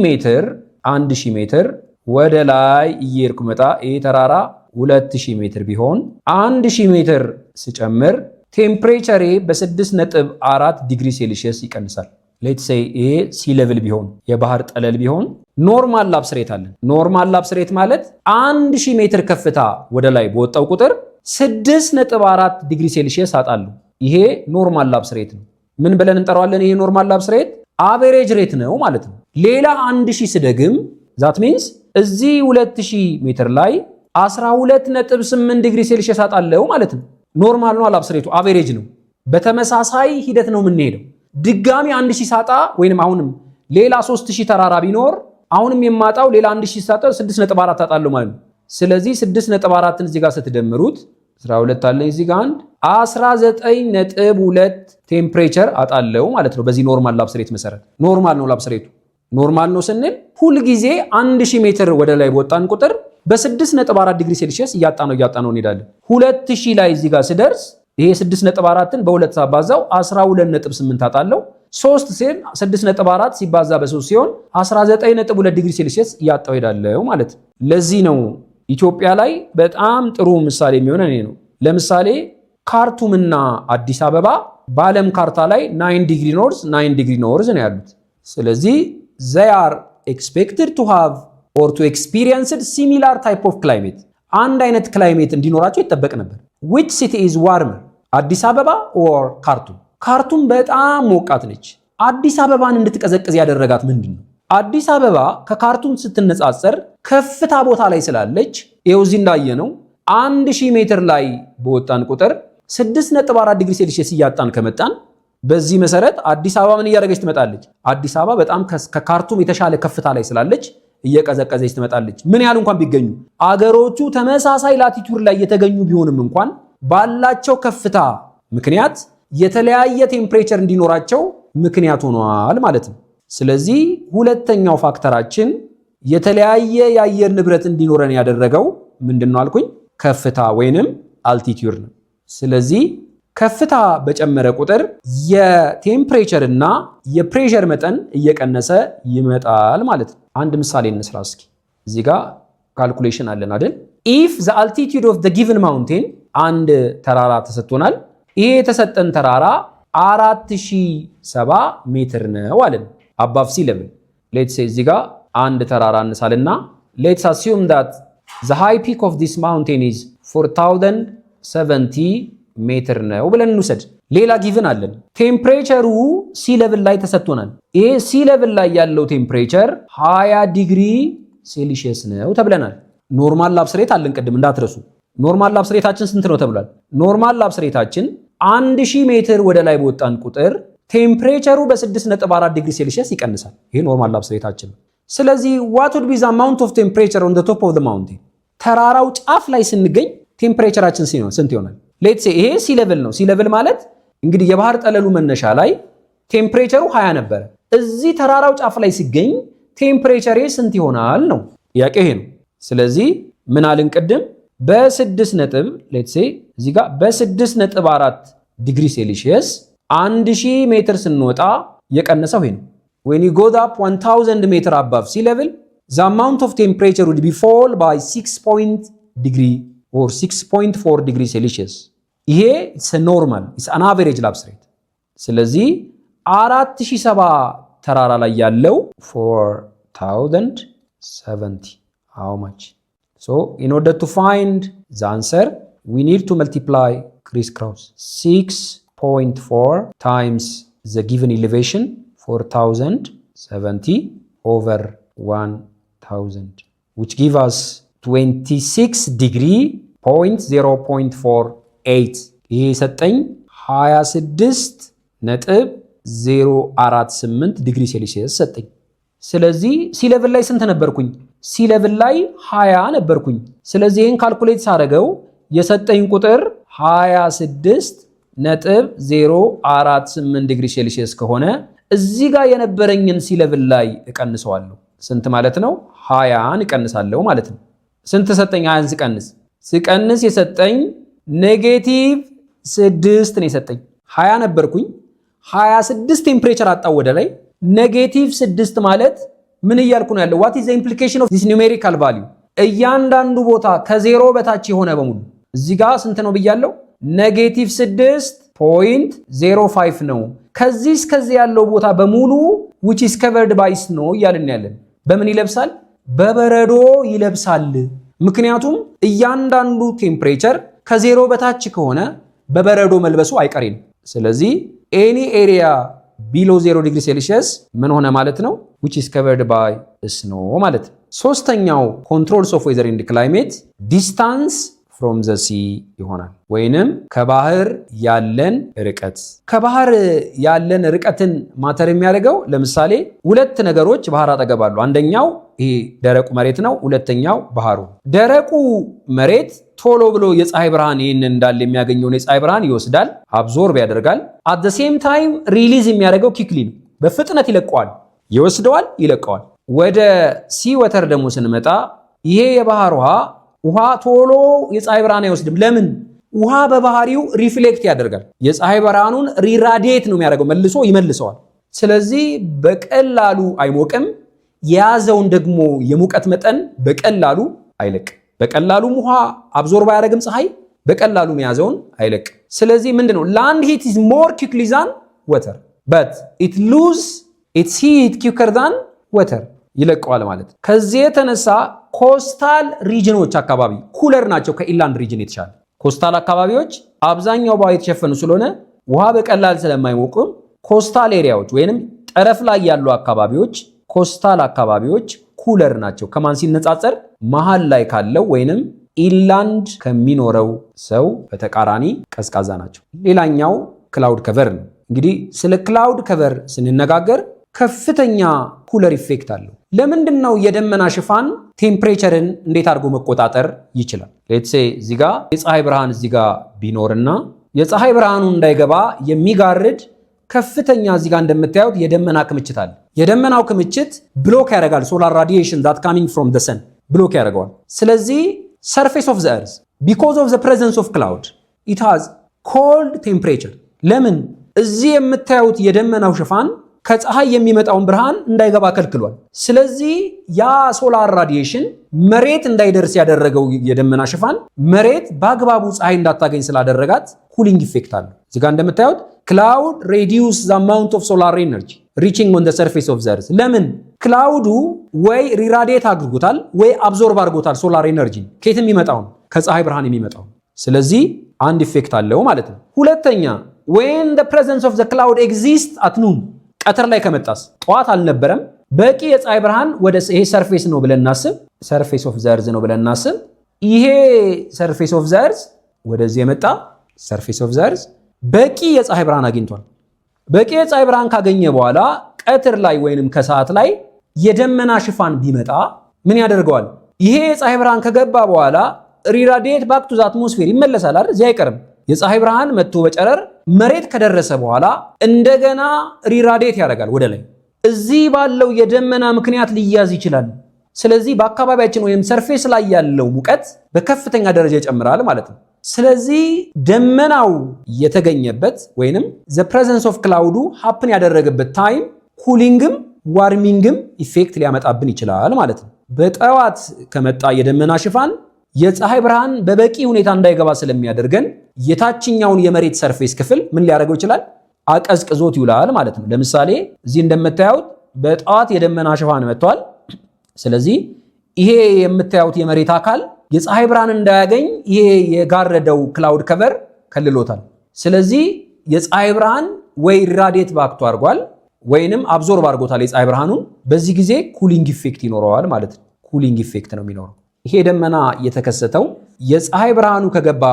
A: ሜትር ወደ ላይ እየሄድኩ መጣ። ይሄ ተራራ 2000 ሜትር ቢሆን 1000 ሜትር ስጨምር ቴምፕሬቸሬ በ6.4 ዲግሪ ሴልሺየስ ይቀንሳል። ሌትስ ሴይ ይሄ ሲ ሌቭል ቢሆን የባህር ጠለል ቢሆን ኖርማል ላፕስ ሬት አለን። ኖርማል ላፕስ ሬት ማለት 1000 ሜትር ከፍታ ወደ ላይ በወጣው ቁጥር 6.4 ዲግሪ ሴልሺየስ አጣለሁ። ይሄ ኖርማል ላፕስ ሬት ነው። ምን ብለን እንጠራዋለን? ይሄ ኖርማል ላፕስ ሬት አቬሬጅ ሬት ነው ማለት ነው። ሌላ 1000 ስደግም ዛት ሚንስ እዚህ 2000 ሜትር ላይ 12.8 ዲግሪ ሴልሺየስ አጣለው ማለት ነው። ኖርማል ነው ላፕስ ሬቱ፣ አቬሬጅ ነው። በተመሳሳይ ሂደት ነው የምንሄደው። ድጋሚ 1000 ሳጣ ወይንም አሁንም ሌላ 3000 ተራራ ቢኖር አሁንም የማጣው ሌላ 1000 ሳጣ 6.4 አጣለው ማለት ነው። ስለዚህ 6.4ን እዚህ ጋር ስትደምሩት 12 አለኝ እዚህ ጋር 19.2 ቴምፕሬቸር አጣለው ማለት ነው። በዚህ ኖርማል ላፕስ ሬት መሰረት ኖርማል ነው ላፕስ ሬቱ። ኖርማል ነው ስንል ሁል ጊዜ 1000 ሜትር ወደ ላይ በወጣን ቁጥር በ6.4 ዲግሪ ሴልሺየስ እያጣ ነው እንሄዳለን። 2000 ላይ እዚህ ጋር ስደርስ ይሄ 6.4ን በ2 ሳባዛው 12.8 አጣለው። 3 ሲል 6.4 ሲባዛ በ3 ሲሆን 19.2 ዲግሪ ሴልሺየስ እያጣው ሄዳለው ማለት ነው። ለዚህ ነው ኢትዮጵያ ላይ በጣም ጥሩ ምሳሌ የሚሆነ ነው። ለምሳሌ ካርቱምና አዲስ አበባ በዓለም ካርታ ላይ 9 ዲግሪ ኖርዝ 9 ዲግሪ ኖርዝ ነው ያሉት። ስለዚህ they are expected to have or to experience similar type of climate አንድ አይነት ክላይሜት እንዲኖራቸው ይጠበቅ ነበር። which city is warmer? አዲስ አበባ ኦር ካርቱም? ካርቱም በጣም ሞቃት ነች። አዲስ አበባን እንድትቀዘቅዝ ያደረጋት ምንድነው? አዲስ አበባ ከካርቱም ስትነጻጸር ከፍታ ቦታ ላይ ስላለች ይኸው እዚህ እንዳየነው 1000 ሜትር ላይ በወጣን ቁጥር 6.4 ዲግሪ ሴልሺየስ እያጣን ከመጣን በዚህ መሰረት አዲስ አበባ ምን እያደረገች ትመጣለች? አዲስ አበባ በጣም ከካርቱም የተሻለ ከፍታ ላይ ስላለች እየቀዘቀዘች ትመጣለች። ምን ያህል እንኳን ቢገኙ አገሮቹ ተመሳሳይ ላቲቱድ ላይ የተገኙ ቢሆንም እንኳን ባላቸው ከፍታ ምክንያት የተለያየ ቴምፕሬቸር እንዲኖራቸው ምክንያት ሆኗል ማለት ነው። ስለዚህ ሁለተኛው ፋክተራችን የተለያየ የአየር ንብረት እንዲኖረን ያደረገው ምንድነው አልኩኝ? ከፍታ ወይንም አልቲቲዩድ ነው። ስለዚህ ከፍታ በጨመረ ቁጥር የቴምፕሬቸር እና የፕሬሸር መጠን እየቀነሰ ይመጣል ማለት ነው። አንድ ምሳሌ እንስራ እስኪ። እዚህ ጋር ካልኩሌሽን አለን አይደል? if the altitude of the given mountain አንድ ተራራ ተሰጥቶናል። ይሄ የተሰጠን ተራራ 4070 ሜትር ነው አለን above sea level። let's say እዚህ ጋር አንድ ተራራ እንሳልና let's assume that the high peak of this mountain is 4070 ሜትር ነው ብለን እንውሰድ። ሌላ ጊቭን አለን። ቴምፕሬቸሩ ሲ ሌቭል ላይ ተሰጥቶናል። ይሄ ሲ ሌቭል ላይ ያለው ቴምፕሬቸር 20 ዲግሪ ሴልሺየስ ነው ተብለናል። ኖርማል ላብስሬት አለን ቅድም እንዳትረሱ። ኖርማል ላብስሬታችን ስንት ነው ተብሏል? ኖርማል ላብስሬታችን 1000 ሜትር ወደ ላይ በወጣን ቁጥር ቴምፕሬቸሩ በ6.4 ዲግሪ ሴልሺየስ ይቀንሳል። ይሄ ኖርማል ላብስሬታችን። ስለዚህ what would be the amount of temperature on the top of the mountain? ተራራው ጫፍ ላይ ስንገኝ ቴምፕሬቸራችን ስንት ይሆናል? ሌትስ ሴ ይሄ ሲ ሌቭል ነው። ሲ ሌቭል ማለት እንግዲህ የባህር ጠለሉ መነሻ ላይ ቴምፕሬቸሩ 20 ነበረ። እዚህ ተራራው ጫፍ ላይ ሲገኝ ቴምፕሬቸሬ ስንት ይሆናል ነው ጥያቄ ይሄ ነው። ስለዚህ ምን አልን ቅድም? በ6 ነጥብ ሌትስ ሴ እዚህ ጋር በ6.4 ዲግሪ ሴልሺየስ 1000 ሜትር ስንወጣ የቀነሰው ይሄ ነው። when you go up 1000 meter above sea level the amount of temperature would be fall by 6 degree or 6.4 degree Celsius። ይሄ it's a normal, it's an average lapse rate። ስለዚህ 4070 ተራራ ላይ ያለው 4070 how much? So in order to find the answer we need to multiply crisscross 6.4 times the given elevation 4070 over 1000 which give us 26 degree 0.48 ይሄ ሰጠኝ 26.048 ዲግሪ ሴልሺየስ ሰጠኝ። ስለዚህ ሲ ሌቭል ላይ ስንት ነበርኩኝ? ሲ ሌቭል ላይ 20 ነበርኩኝ። ስለዚህ ይሄን ካልኩሌት ሳደርገው የሰጠኝ ቁጥር 26.048 ዲግሪ ሴልሺየስ ከሆነ እዚህ ጋር የነበረኝን ሲ ሌቭል ላይ እቀንሰዋለሁ። ስንት ማለት ነው? 20ን እቀንሳለሁ ማለት ነው። ስንት ሰጠኝ? 20ን ስቀንስ የሰጠኝ -6 ነው የሰጠኝ። 20 ነበርኩኝ 26 ቴምፕሬቸር አጣው ወደ ላይ -6 ማለት ምን እያልኩ ነው ያለው? what is the implication of this numerical value? እያንዳንዱ ቦታ ከዜሮ በታች የሆነ በሙሉ እዚህ ጋር ስንት ነው ብያለሁ? -6.05 ነው። ከዚህ እስከዚህ ያለው ቦታ በሙሉ which is covered by snow እያልን ያለን በምን ይለብሳል? በበረዶ ይለብሳል። ምክንያቱም እያንዳንዱ ቴምፕሬቸር ከዜሮ በታች ከሆነ በበረዶ መልበሱ አይቀሬ ነው። ስለዚህ any area below 0 degree Celsius ምን ሆነ ማለት ነው? which is covered by snow ማለት ነው። ሶስተኛው controls of weather and climate distance from the sea ይሆናል። ወይንም ከባህር ያለን ርቀት። ከባህር ያለን ርቀትን ማተር የሚያደርገው ለምሳሌ ሁለት ነገሮች ባህር አጠገብ አሉ። አንደኛው ይሄ ደረቁ መሬት ነው። ሁለተኛው ባህሩ። ደረቁ መሬት ቶሎ ብሎ የፀሐይ ብርሃን ይህንን እንዳለ የሚያገኘውን የፀሐይ ብርሃን ይወስዳል፣ አብዞርብ ያደርጋል። at the same time ሪሊዝ የሚያደርገው ኪክሊ ነው። በፍጥነት ይለቀዋል፣ ይወስደዋል፣ ይለቀዋል። ወደ ሲ ወተር ደግሞ ስንመጣ ይሄ የባህር ውሃ ቶሎ የፀሐይ ብርሃን አይወስድም። ለምን? ውሃ በባህሪው ሪፍሌክት ያደርጋል። የፀሐይ ብርሃኑን ሪራዲየት ነው የሚያደርገው፣ መልሶ ይመልሰዋል። ስለዚህ በቀላሉ አይሞቅም። የያዘውን ደግሞ የሙቀት መጠን በቀላሉ አይለቅም። በቀላሉም ውሃ አብዞርብ አያደርግም ፀሐይ፣ በቀላሉም የያዘውን አይለቅም። ስለዚህ ምንድነው? land heat is more quickly than water but it lose its heat quicker than water ይለቀዋል ማለት። ከዚህ የተነሳ ኮስታል ሪጅኖች አካባቢ ኩለር ናቸው ከኢንላንድ ሪጅን የተሻለ። ኮስታል አካባቢዎች አብዛኛው በውሃ የተሸፈኑ ስለሆነ ውሃ በቀላል ስለማይሞቁም ኮስታል ኤሪያዎች ወይንም ጠረፍ ላይ ያሉ አካባቢዎች ኮስታል አካባቢዎች ኩለር ናቸው። ከማን ሲነጻጸር? መሃል ላይ ካለው ወይንም ኢንላንድ ከሚኖረው ሰው በተቃራኒ ቀዝቃዛ ናቸው። ሌላኛው ክላውድ ከቨር ነው። እንግዲህ ስለ ክላውድ ከቨር ስንነጋገር ከፍተኛ ኩለር ኢፌክት አለው። ለምንድን ነው የደመና ሽፋን ቴምፕሬቸርን እንዴት አድርጎ መቆጣጠር ይችላል? ሌትስ ሴ እዚህ ጋር የፀሐይ ብርሃን እዚህ ጋር ቢኖርና የፀሐይ ብርሃኑ እንዳይገባ የሚጋርድ ከፍተኛ እዚህ ጋር እንደምታዩት የደመና ክምችት አለ። የደመናው ክምችት ብሎክ ያደርጋል ሶላር ራዲዬሽን that coming from the sun ብሎክ ያደርገዋል። ስለዚህ surface of the earth because of the presence of cloud it has cold temperature። ለምን? እዚህ የምታዩት የደመናው ሽፋን ከፀሐይ የሚመጣውን ብርሃን እንዳይገባ ከልክሏል። ስለዚህ ያ ሶላር ራዲዬሽን መሬት እንዳይደርስ ያደረገው የደመና ሽፋን መሬት በአግባቡ ፀሐይ እንዳታገኝ ስላደረጋት ኩሊንግ ኢፌክት አለው። እዚህ ጋር እንደምታዩት cloud reduce the amount of solar energy reaching on the surface of the earth። ለምን? ክላውዱ ወይ ሪራዲየት አድርጎታል ወይ አብዞርብ አድርጎታል ሶላር ኤነርጂ ከየትም የሚመጣውን ከፀሐይ ብርሃን የሚመጣውን። ስለዚህ አንድ ኢፌክት አለው ማለት ነው። ሁለተኛ when the presence of the cloud exists at noon ቀትር ላይ ከመጣስ ጠዋት አልነበረም በቂ የፀሐይ ብርሃን ወደ ይሄ ሰርፌስ ነው ብለን እናስብ። ሰርፌስ ኦፍ ዘ እርዝ ነው ብለን እናስብ። ይሄ ሰርፌስ ኦፍ ዘ እርዝ ወደዚህ የመጣ ሰርፌስ ኦፍ ዘ እርዝ በቂ የፀሐይ ብርሃን አግኝቷል። በቂ የፀሐይ ብርሃን ካገኘ በኋላ ቀትር ላይ ወይንም ከሰዓት ላይ የደመና ሽፋን ቢመጣ ምን ያደርገዋል? ይሄ የፀሐይ ብርሃን ከገባ በኋላ ሪራዲየት ባክ ቱ ዘ አትሞስፌር ይመለሳል አይደል? እዚህ አይቀርም። የፀሐይ ብርሃን መጥቶ በጨረር መሬት ከደረሰ በኋላ እንደገና ሪራዲየት ያደርጋል ወደ ላይ። እዚህ ባለው የደመና ምክንያት ሊያዝ ይችላል። ስለዚህ በአካባቢያችን ወይም ሰርፌስ ላይ ያለው ሙቀት በከፍተኛ ደረጃ ይጨምራል ማለት ነው። ስለዚህ ደመናው የተገኘበት ወይንም the presence of cloud happen ያደረገበት ታይም ኩሊንግም ዋርሚንግም ኢፌክት ሊያመጣብን ይችላል ማለት ነው። በጠዋት ከመጣ የደመና ሽፋን የፀሐይ ብርሃን በበቂ ሁኔታ እንዳይገባ ስለሚያደርገን የታችኛውን የመሬት ሰርፌስ ክፍል ምን ሊያደርገው ይችላል? አቀዝቅዞት ይውላል ማለት ነው። ለምሳሌ እዚህ እንደምታዩት በጠዋት የደመና ሽፋን መጥቷል። ስለዚህ ይሄ የምታዩት የመሬት አካል የፀሐይ ብርሃን እንዳያገኝ ይሄ የጋረደው ክላውድ ከቨር ከልሎታል። ስለዚህ የፀሐይ ብርሃን ወይ ራዲየት ባክቶ አድርጓል ወይንም አብዞርብ አድርጎታል የፀሐይ ብርሃኑን። በዚህ ጊዜ ኩሊንግ ኢፌክት ይኖረዋል ማለት ነው። ኩሊንግ ኢፌክት ነው የሚኖረው። ይሄ ደመና የተከሰተው የፀሐይ ብርሃኑ ከገባ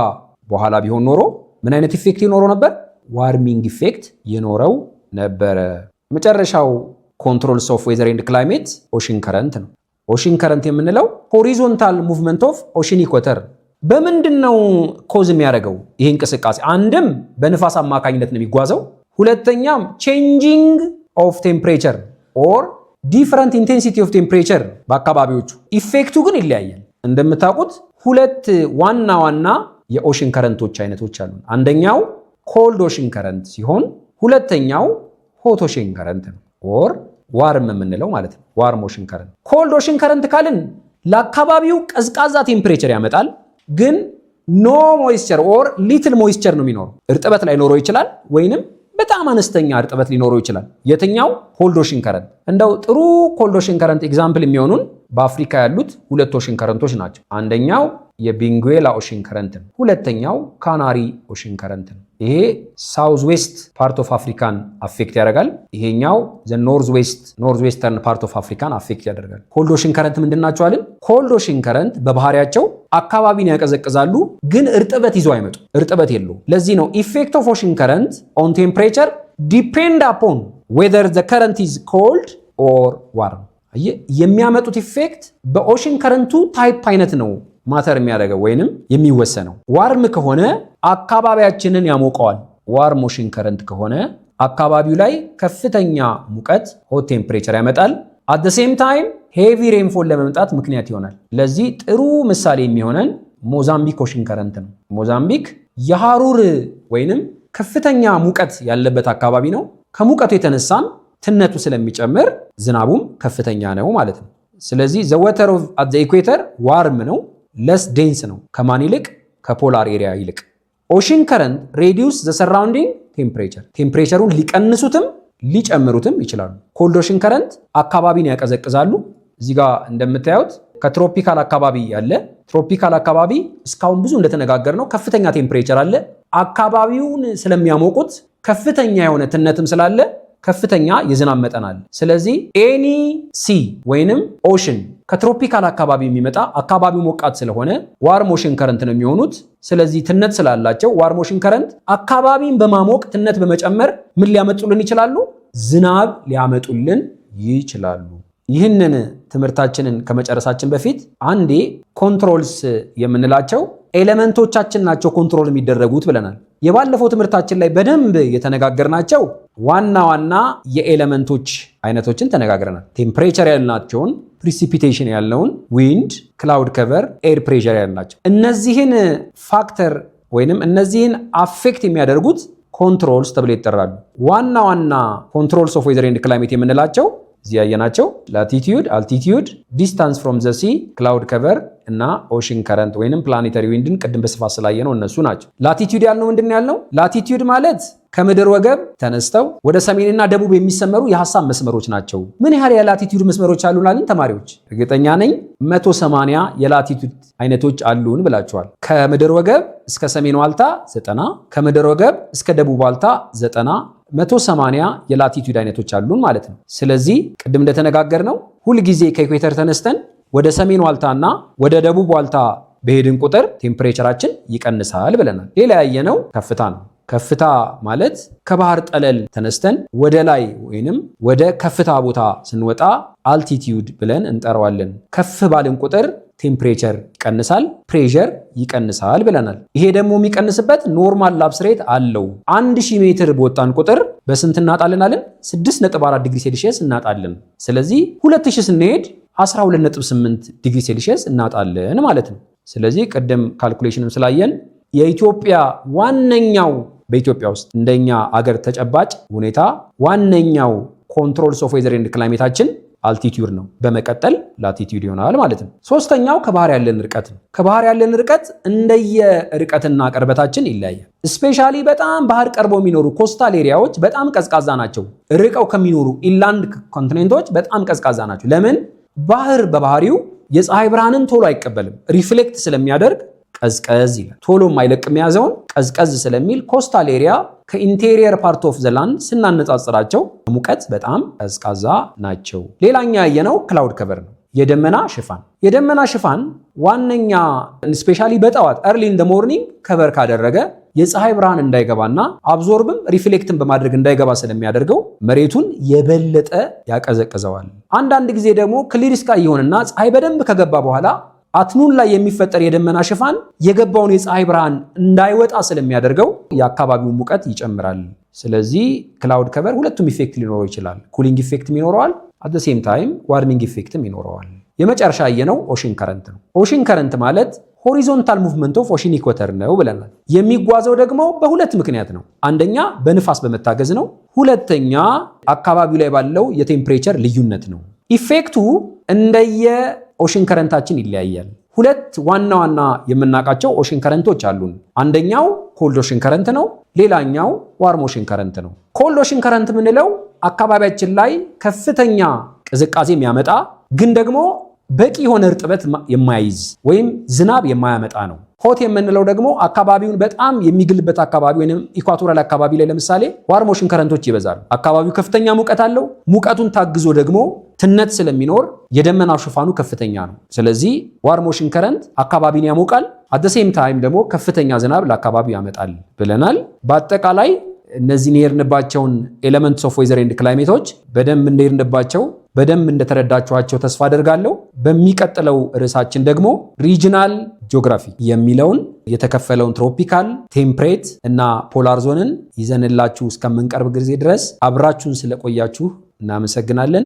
A: በኋላ ቢሆን ኖሮ ምን አይነት ኢፌክት ይኖረው ነበር? ዋርሚንግ ኢፌክት ይኖረው ነበረ። መጨረሻው ኮንትሮልስ ኦፍ ዌዘር ኤንድ ክላይሜት ኦሽን ከረንት ነው። ኦሽን ከረንት የምንለው ሆሪዞንታል ሙቭመንት ኦፍ ኦሽን ኢኳተር። በምንድነው ኮዝ የሚያደርገው ይሄ እንቅስቃሴ? አንድም በንፋስ አማካኝነት ነው የሚጓዘው። ሁለተኛም ቼንጂንግ ኦፍ ቴምፕሬቸር ኦር ዲፈረንት ኢንቴንሲቲ ኦፍ ቴምፕሬቸር በአካባቢዎቹ። ኢፌክቱ ግን ይለያያል። እንደምታውቁት ሁለት ዋና ዋና የኦሽን ከረንቶች አይነቶች አሉ። አንደኛው ኮልድ ኦሽን ከረንት ሲሆን ሁለተኛው ሆት ኦሽን ከረንት ነው ኦር ዋርም የምንለው ማለት ነው። ዋርም ኦሽን ከረንት። ኮልድ ኦሽን ከረንት ካልን ለአካባቢው ቀዝቃዛ ቴምፕሬቸር ያመጣል፣ ግን ኖ ሞይስቸር ኦር ሊትል ሞይስቸር ነው የሚኖረው። እርጥበት ላይኖረው ይችላል ወይንም በጣም አነስተኛ እርጥበት ሊኖረው ይችላል። የትኛው? ኮልድ ኦሽን ከረንት። እንደው ጥሩ ኮልድ ኦሽን ከረንት ኤግዛምፕል የሚሆኑን በአፍሪካ ያሉት ሁለት ኦሽን ከረንቶች ናቸው። አንደኛው የቤንጉዌላ ኦሽን ከረንት ነው። ሁለተኛው ካናሪ ኦሽን ከረንት ነው። ይሄ ሳውዝ ዌስት ፓርት ኦፍ አፍሪካን አፌክት ያደርጋል። ይሄኛው ኖርዝ ዌስተርን ፓርት ኦፍ አፍሪካን አፌክት ያደርጋል። ኮልድ ኦሽን ከረንት ምንድናቸው አልን? ኮልድ ኦሽን ከረንት በባህሪያቸው አካባቢን ያቀዘቅዛሉ፣ ግን እርጥበት ይዞ አይመጡ። እርጥበት የለው። ለዚህ ነው ኢፌክት ኦፍ ኦሽን ከረንት ኦን ቴምፕሬቸር ዲፔንድ አፖን ዌዘር ዘ ከረንት ኢዝ ኮልድ ኦር ዋርም። የሚያመጡት ኢፌክት በኦሽን ከረንቱ ታይፕ አይነት ነው ማተር የሚያደርገው ወይንም የሚወሰነው። ዋርም ከሆነ አካባቢያችንን ያሞቀዋል። ዋርም ኦሽን ከረንት ከሆነ አካባቢው ላይ ከፍተኛ ሙቀት ሆት ቴምፕሬቸር ያመጣል። አት ዘ ሴም ታይም ሄቪ ሬንፎል ለመምጣት ምክንያት ይሆናል። ለዚህ ጥሩ ምሳሌ የሚሆነን ሞዛምቢክ ኦሽን ከረንት ነው። ሞዛምቢክ የሐሩር ወይንም ከፍተኛ ሙቀት ያለበት አካባቢ ነው። ከሙቀቱ የተነሳም ትነቱ ስለሚጨምር ዝናቡም ከፍተኛ ነው ማለት ነው። ስለዚህ ዘ ወተር አት ዘ ኢኩዌተር ዋርም ነው፣ ለስ ዴንስ ነው። ከማን ይልቅ? ከፖላር ኤሪያ ይልቅ። ኦሽን ከረንት ሬዲዩስ ዘ ሰራውንዲንግ ቴምፕሬቸር፣ ቴምፕሬቸሩን ሊቀንሱትም ሊጨምሩትም ይችላሉ። ኮልድ ኦሽን ከረንት አካባቢን ያቀዘቅዛሉ። እዚህ ጋር እንደምታዩት ከትሮፒካል አካባቢ ያለ ትሮፒካል አካባቢ እስካሁን ብዙ እንደተነጋገርነው ከፍተኛ ቴምፕሬቸር አለ። አካባቢውን ስለሚያሞቁት ከፍተኛ የሆነ ትነትም ስላለ ከፍተኛ የዝናብ መጠን አለ። ስለዚህ ኤኒ ሲ ወይንም ኦሽን ከትሮፒካል አካባቢ የሚመጣ አካባቢው ሞቃት ስለሆነ ዋርም ኦሽን ከረንት ነው የሚሆኑት። ስለዚህ ትነት ስላላቸው ዋርም ኦሽን ከረንት አካባቢን በማሞቅ ትነት በመጨመር ምን ሊያመጡልን ይችላሉ? ዝናብ ሊያመጡልን ይችላሉ። ይህንን ትምህርታችንን ከመጨረሳችን በፊት አንዴ ኮንትሮልስ የምንላቸው ኤሌመንቶቻችን ናቸው ኮንትሮል የሚደረጉት ብለናል። የባለፈው ትምህርታችን ላይ በደንብ የተነጋገርናቸው ዋና ዋና የኤሌመንቶች አይነቶችን ተነጋግረናል። ቴምፕሬቸር ያልናቸውን፣ ፕሪሲፒቴሽን ያልነውን፣ ዊንድ፣ ክላውድ ከቨር፣ ኤር ፕሬሸር ያልናቸው እነዚህን ፋክተር ወይንም እነዚህን አፌክት የሚያደርጉት ኮንትሮልስ ተብለው ይጠራሉ። ዋና ዋና ኮንትሮልስ ኦፍ ዌዘር ኤንድ ክላይሜት የምንላቸው እዚህ ያየናቸው ላቲቲዩድ፣ አልቲቲዩድ፣ ዲስታንስ ፍሮም ዘ ሲ፣ ክላውድ ከቨር እና ኦሽን ከረንት ወይንም ፕላኔታሪ ዊንድን ቅድም በስፋት ስላየነው እነሱ ናቸው። ላቲቲዩድ ያልነው ምንድን ያልነው? ላቲቲዩድ ማለት ከምድር ወገብ ተነስተው ወደ ሰሜንና ደቡብ የሚሰመሩ የሐሳብ መስመሮች ናቸው። ምን ያህል የላቲቲዩድ መስመሮች አሉን አልን ተማሪዎች? እርግጠኛ ነኝ 180 የላቲቲዩድ አይነቶች አሉን ብላችኋል። ከምድር ወገብ እስከ ሰሜን ዋልታ 90፣ ከምድር ወገብ እስከ ደቡብ ዋልታ 90፣ 180 የላቲቲዩድ አይነቶች አሉን ማለት ነው። ስለዚህ ቅድም እንደተነጋገርነው ሁልጊዜ ከኢኩዌተር ተነስተን ወደ ሰሜን ዋልታና ወደ ደቡብ ዋልታ በሄድን ቁጥር ቴምፕሬቸራችን ይቀንሳል ብለናል። ሌላ ያየነው ከፍታ ነው። ከፍታ ማለት ከባህር ጠለል ተነስተን ወደ ላይ ወይንም ወደ ከፍታ ቦታ ስንወጣ አልቲቲዩድ ብለን እንጠራዋለን። ከፍ ባልን ቁጥር ቴምፕሬቸር ይቀንሳል፣ ፕሬሸር ይቀንሳል ብለናል። ይሄ ደግሞ የሚቀንስበት ኖርማል ላፕስ ሬት አለው። 1000 ሜትር በወጣን ቁጥር በስንት እናጣለን አለን? 6.4 ዲግሪ ሴልሺየስ እናጣለን። ስለዚህ 2000 ስንሄድ 12.8 ዲግሪ ሴልሺየስ እናጣለን ማለት ነው። ስለዚህ ቅድም ካልኩሌሽንም ስላየን የኢትዮጵያ ዋነኛው በኢትዮጵያ ውስጥ እንደኛ አገር ተጨባጭ ሁኔታ ዋነኛው ኮንትሮልስ ኦፍ ዌዘር ኤንድ ክላይሜታችን አልቲቲዩድ ነው። በመቀጠል ላቲቲዩድ ይሆናል ማለት ነው። ሶስተኛው ከባህር ያለን ርቀት ነው። ከባህር ያለን ርቀት እንደየ ርቀትና ቅርበታችን ይለያያል። ስፔሻሊ በጣም ባህር ቀርበው የሚኖሩ ኮስታል ኤሪያዎች በጣም ቀዝቃዛ ናቸው። ርቀው ከሚኖሩ ኢንላንድ ኮንቲኔንቶች በጣም ቀዝቃዛ ናቸው። ለምን? ባህር በባህሪው የፀሐይ ብርሃንን ቶሎ አይቀበልም። ሪፍሌክት ስለሚያደርግ ቀዝቀዝ ይላል። ቶሎ የማይለቅ የሚያዘውን ቀዝቀዝ ስለሚል ኮስታል ኤሪያ ከኢንቴሪየር ፓርት ኦፍ ዘ ላንድ ስናነጻጽራቸው ሙቀት በጣም ቀዝቃዛ ናቸው። ሌላኛ ያየነው ክላውድ ከቨር ነው፣ የደመና ሽፋን። የደመና ሽፋን ዋነኛ ስፔሻሊ በጠዋት early in the morning ከቨር ካደረገ የፀሐይ ብርሃን እንዳይገባና አብዞርብም ሪፍሌክትን በማድረግ እንዳይገባ ስለሚያደርገው መሬቱን የበለጠ ያቀዘቅዘዋል። አንዳንድ ጊዜ ደግሞ ክሊር ስካይ ይሆንና ፀሐይ በደንብ ከገባ በኋላ አትኑን ላይ የሚፈጠር የደመና ሽፋን የገባውን የፀሐይ ብርሃን እንዳይወጣ ስለሚያደርገው የአካባቢውን ሙቀት ይጨምራል። ስለዚህ ክላውድ ከቨር ሁለቱም ኢፌክት ሊኖረው ይችላል። ኩሊንግ ኢፌክትም ይኖረዋል፣ አት ዘ ሴም ታይም ዋርሚንግ ኢፌክትም ይኖረዋል። የመጨረሻ ያየነው ኦሽን ከረንት ነው። ኦሽን ከረንት ማለት ሆሪዞንታል ሙቭመንት ኦፍ ኦሽን ኢኳተር ነው ብለናል። የሚጓዘው ደግሞ በሁለት ምክንያት ነው። አንደኛ በንፋስ በመታገዝ ነው። ሁለተኛ አካባቢው ላይ ባለው የቴምፕሬቸር ልዩነት ነው። ኢፌክቱ እንደየ ኦሽን ከረንታችን ይለያያል። ሁለት ዋና ዋና የምናውቃቸው ኦሽን ከረንቶች አሉን። አንደኛው ኮልድ ኦሽን ከረንት ነው። ሌላኛው ዋርም ኦሽን ከረንት ነው። ኮልድ ኦሽን ከረንት የምንለው አካባቢያችን ላይ ከፍተኛ ቅዝቃዜ የሚያመጣ ግን ደግሞ በቂ የሆነ እርጥበት የማይዝ ወይም ዝናብ የማያመጣ ነው። ሆት የምንለው ደግሞ አካባቢውን በጣም የሚግልበት አካባቢ ወይም ኢኳቶራል አካባቢ ላይ ለምሳሌ ዋርም ኦሽን ከረንቶች ይበዛሉ። አካባቢው ከፍተኛ ሙቀት አለው። ሙቀቱን ታግዞ ደግሞ ትነት ስለሚኖር የደመናው ሽፋኑ ከፍተኛ ነው። ስለዚህ ዋርም ኦሽን ከረንት አካባቢን ያሞቃል፣ አት ዘ ሴም ታይም ደግሞ ከፍተኛ ዝናብ ለአካባቢው ያመጣል ብለናል። በአጠቃላይ እነዚህን የሄድንባቸውን ኤሌመንትስ ኦፍ ዌዘር ኤንድ ክላይሜቶች በደንብ እንደሄድንባቸው በደንብ እንደተረዳችኋቸው ተስፋ አደርጋለሁ። በሚቀጥለው ርዕሳችን ደግሞ ሪጂናል ጂኦግራፊ የሚለውን የተከፈለውን ትሮፒካል፣ ቴምፕሬት እና ፖላር ዞንን ይዘንላችሁ እስከምንቀርብ ጊዜ ድረስ አብራችሁን ስለቆያችሁ እናመሰግናለን።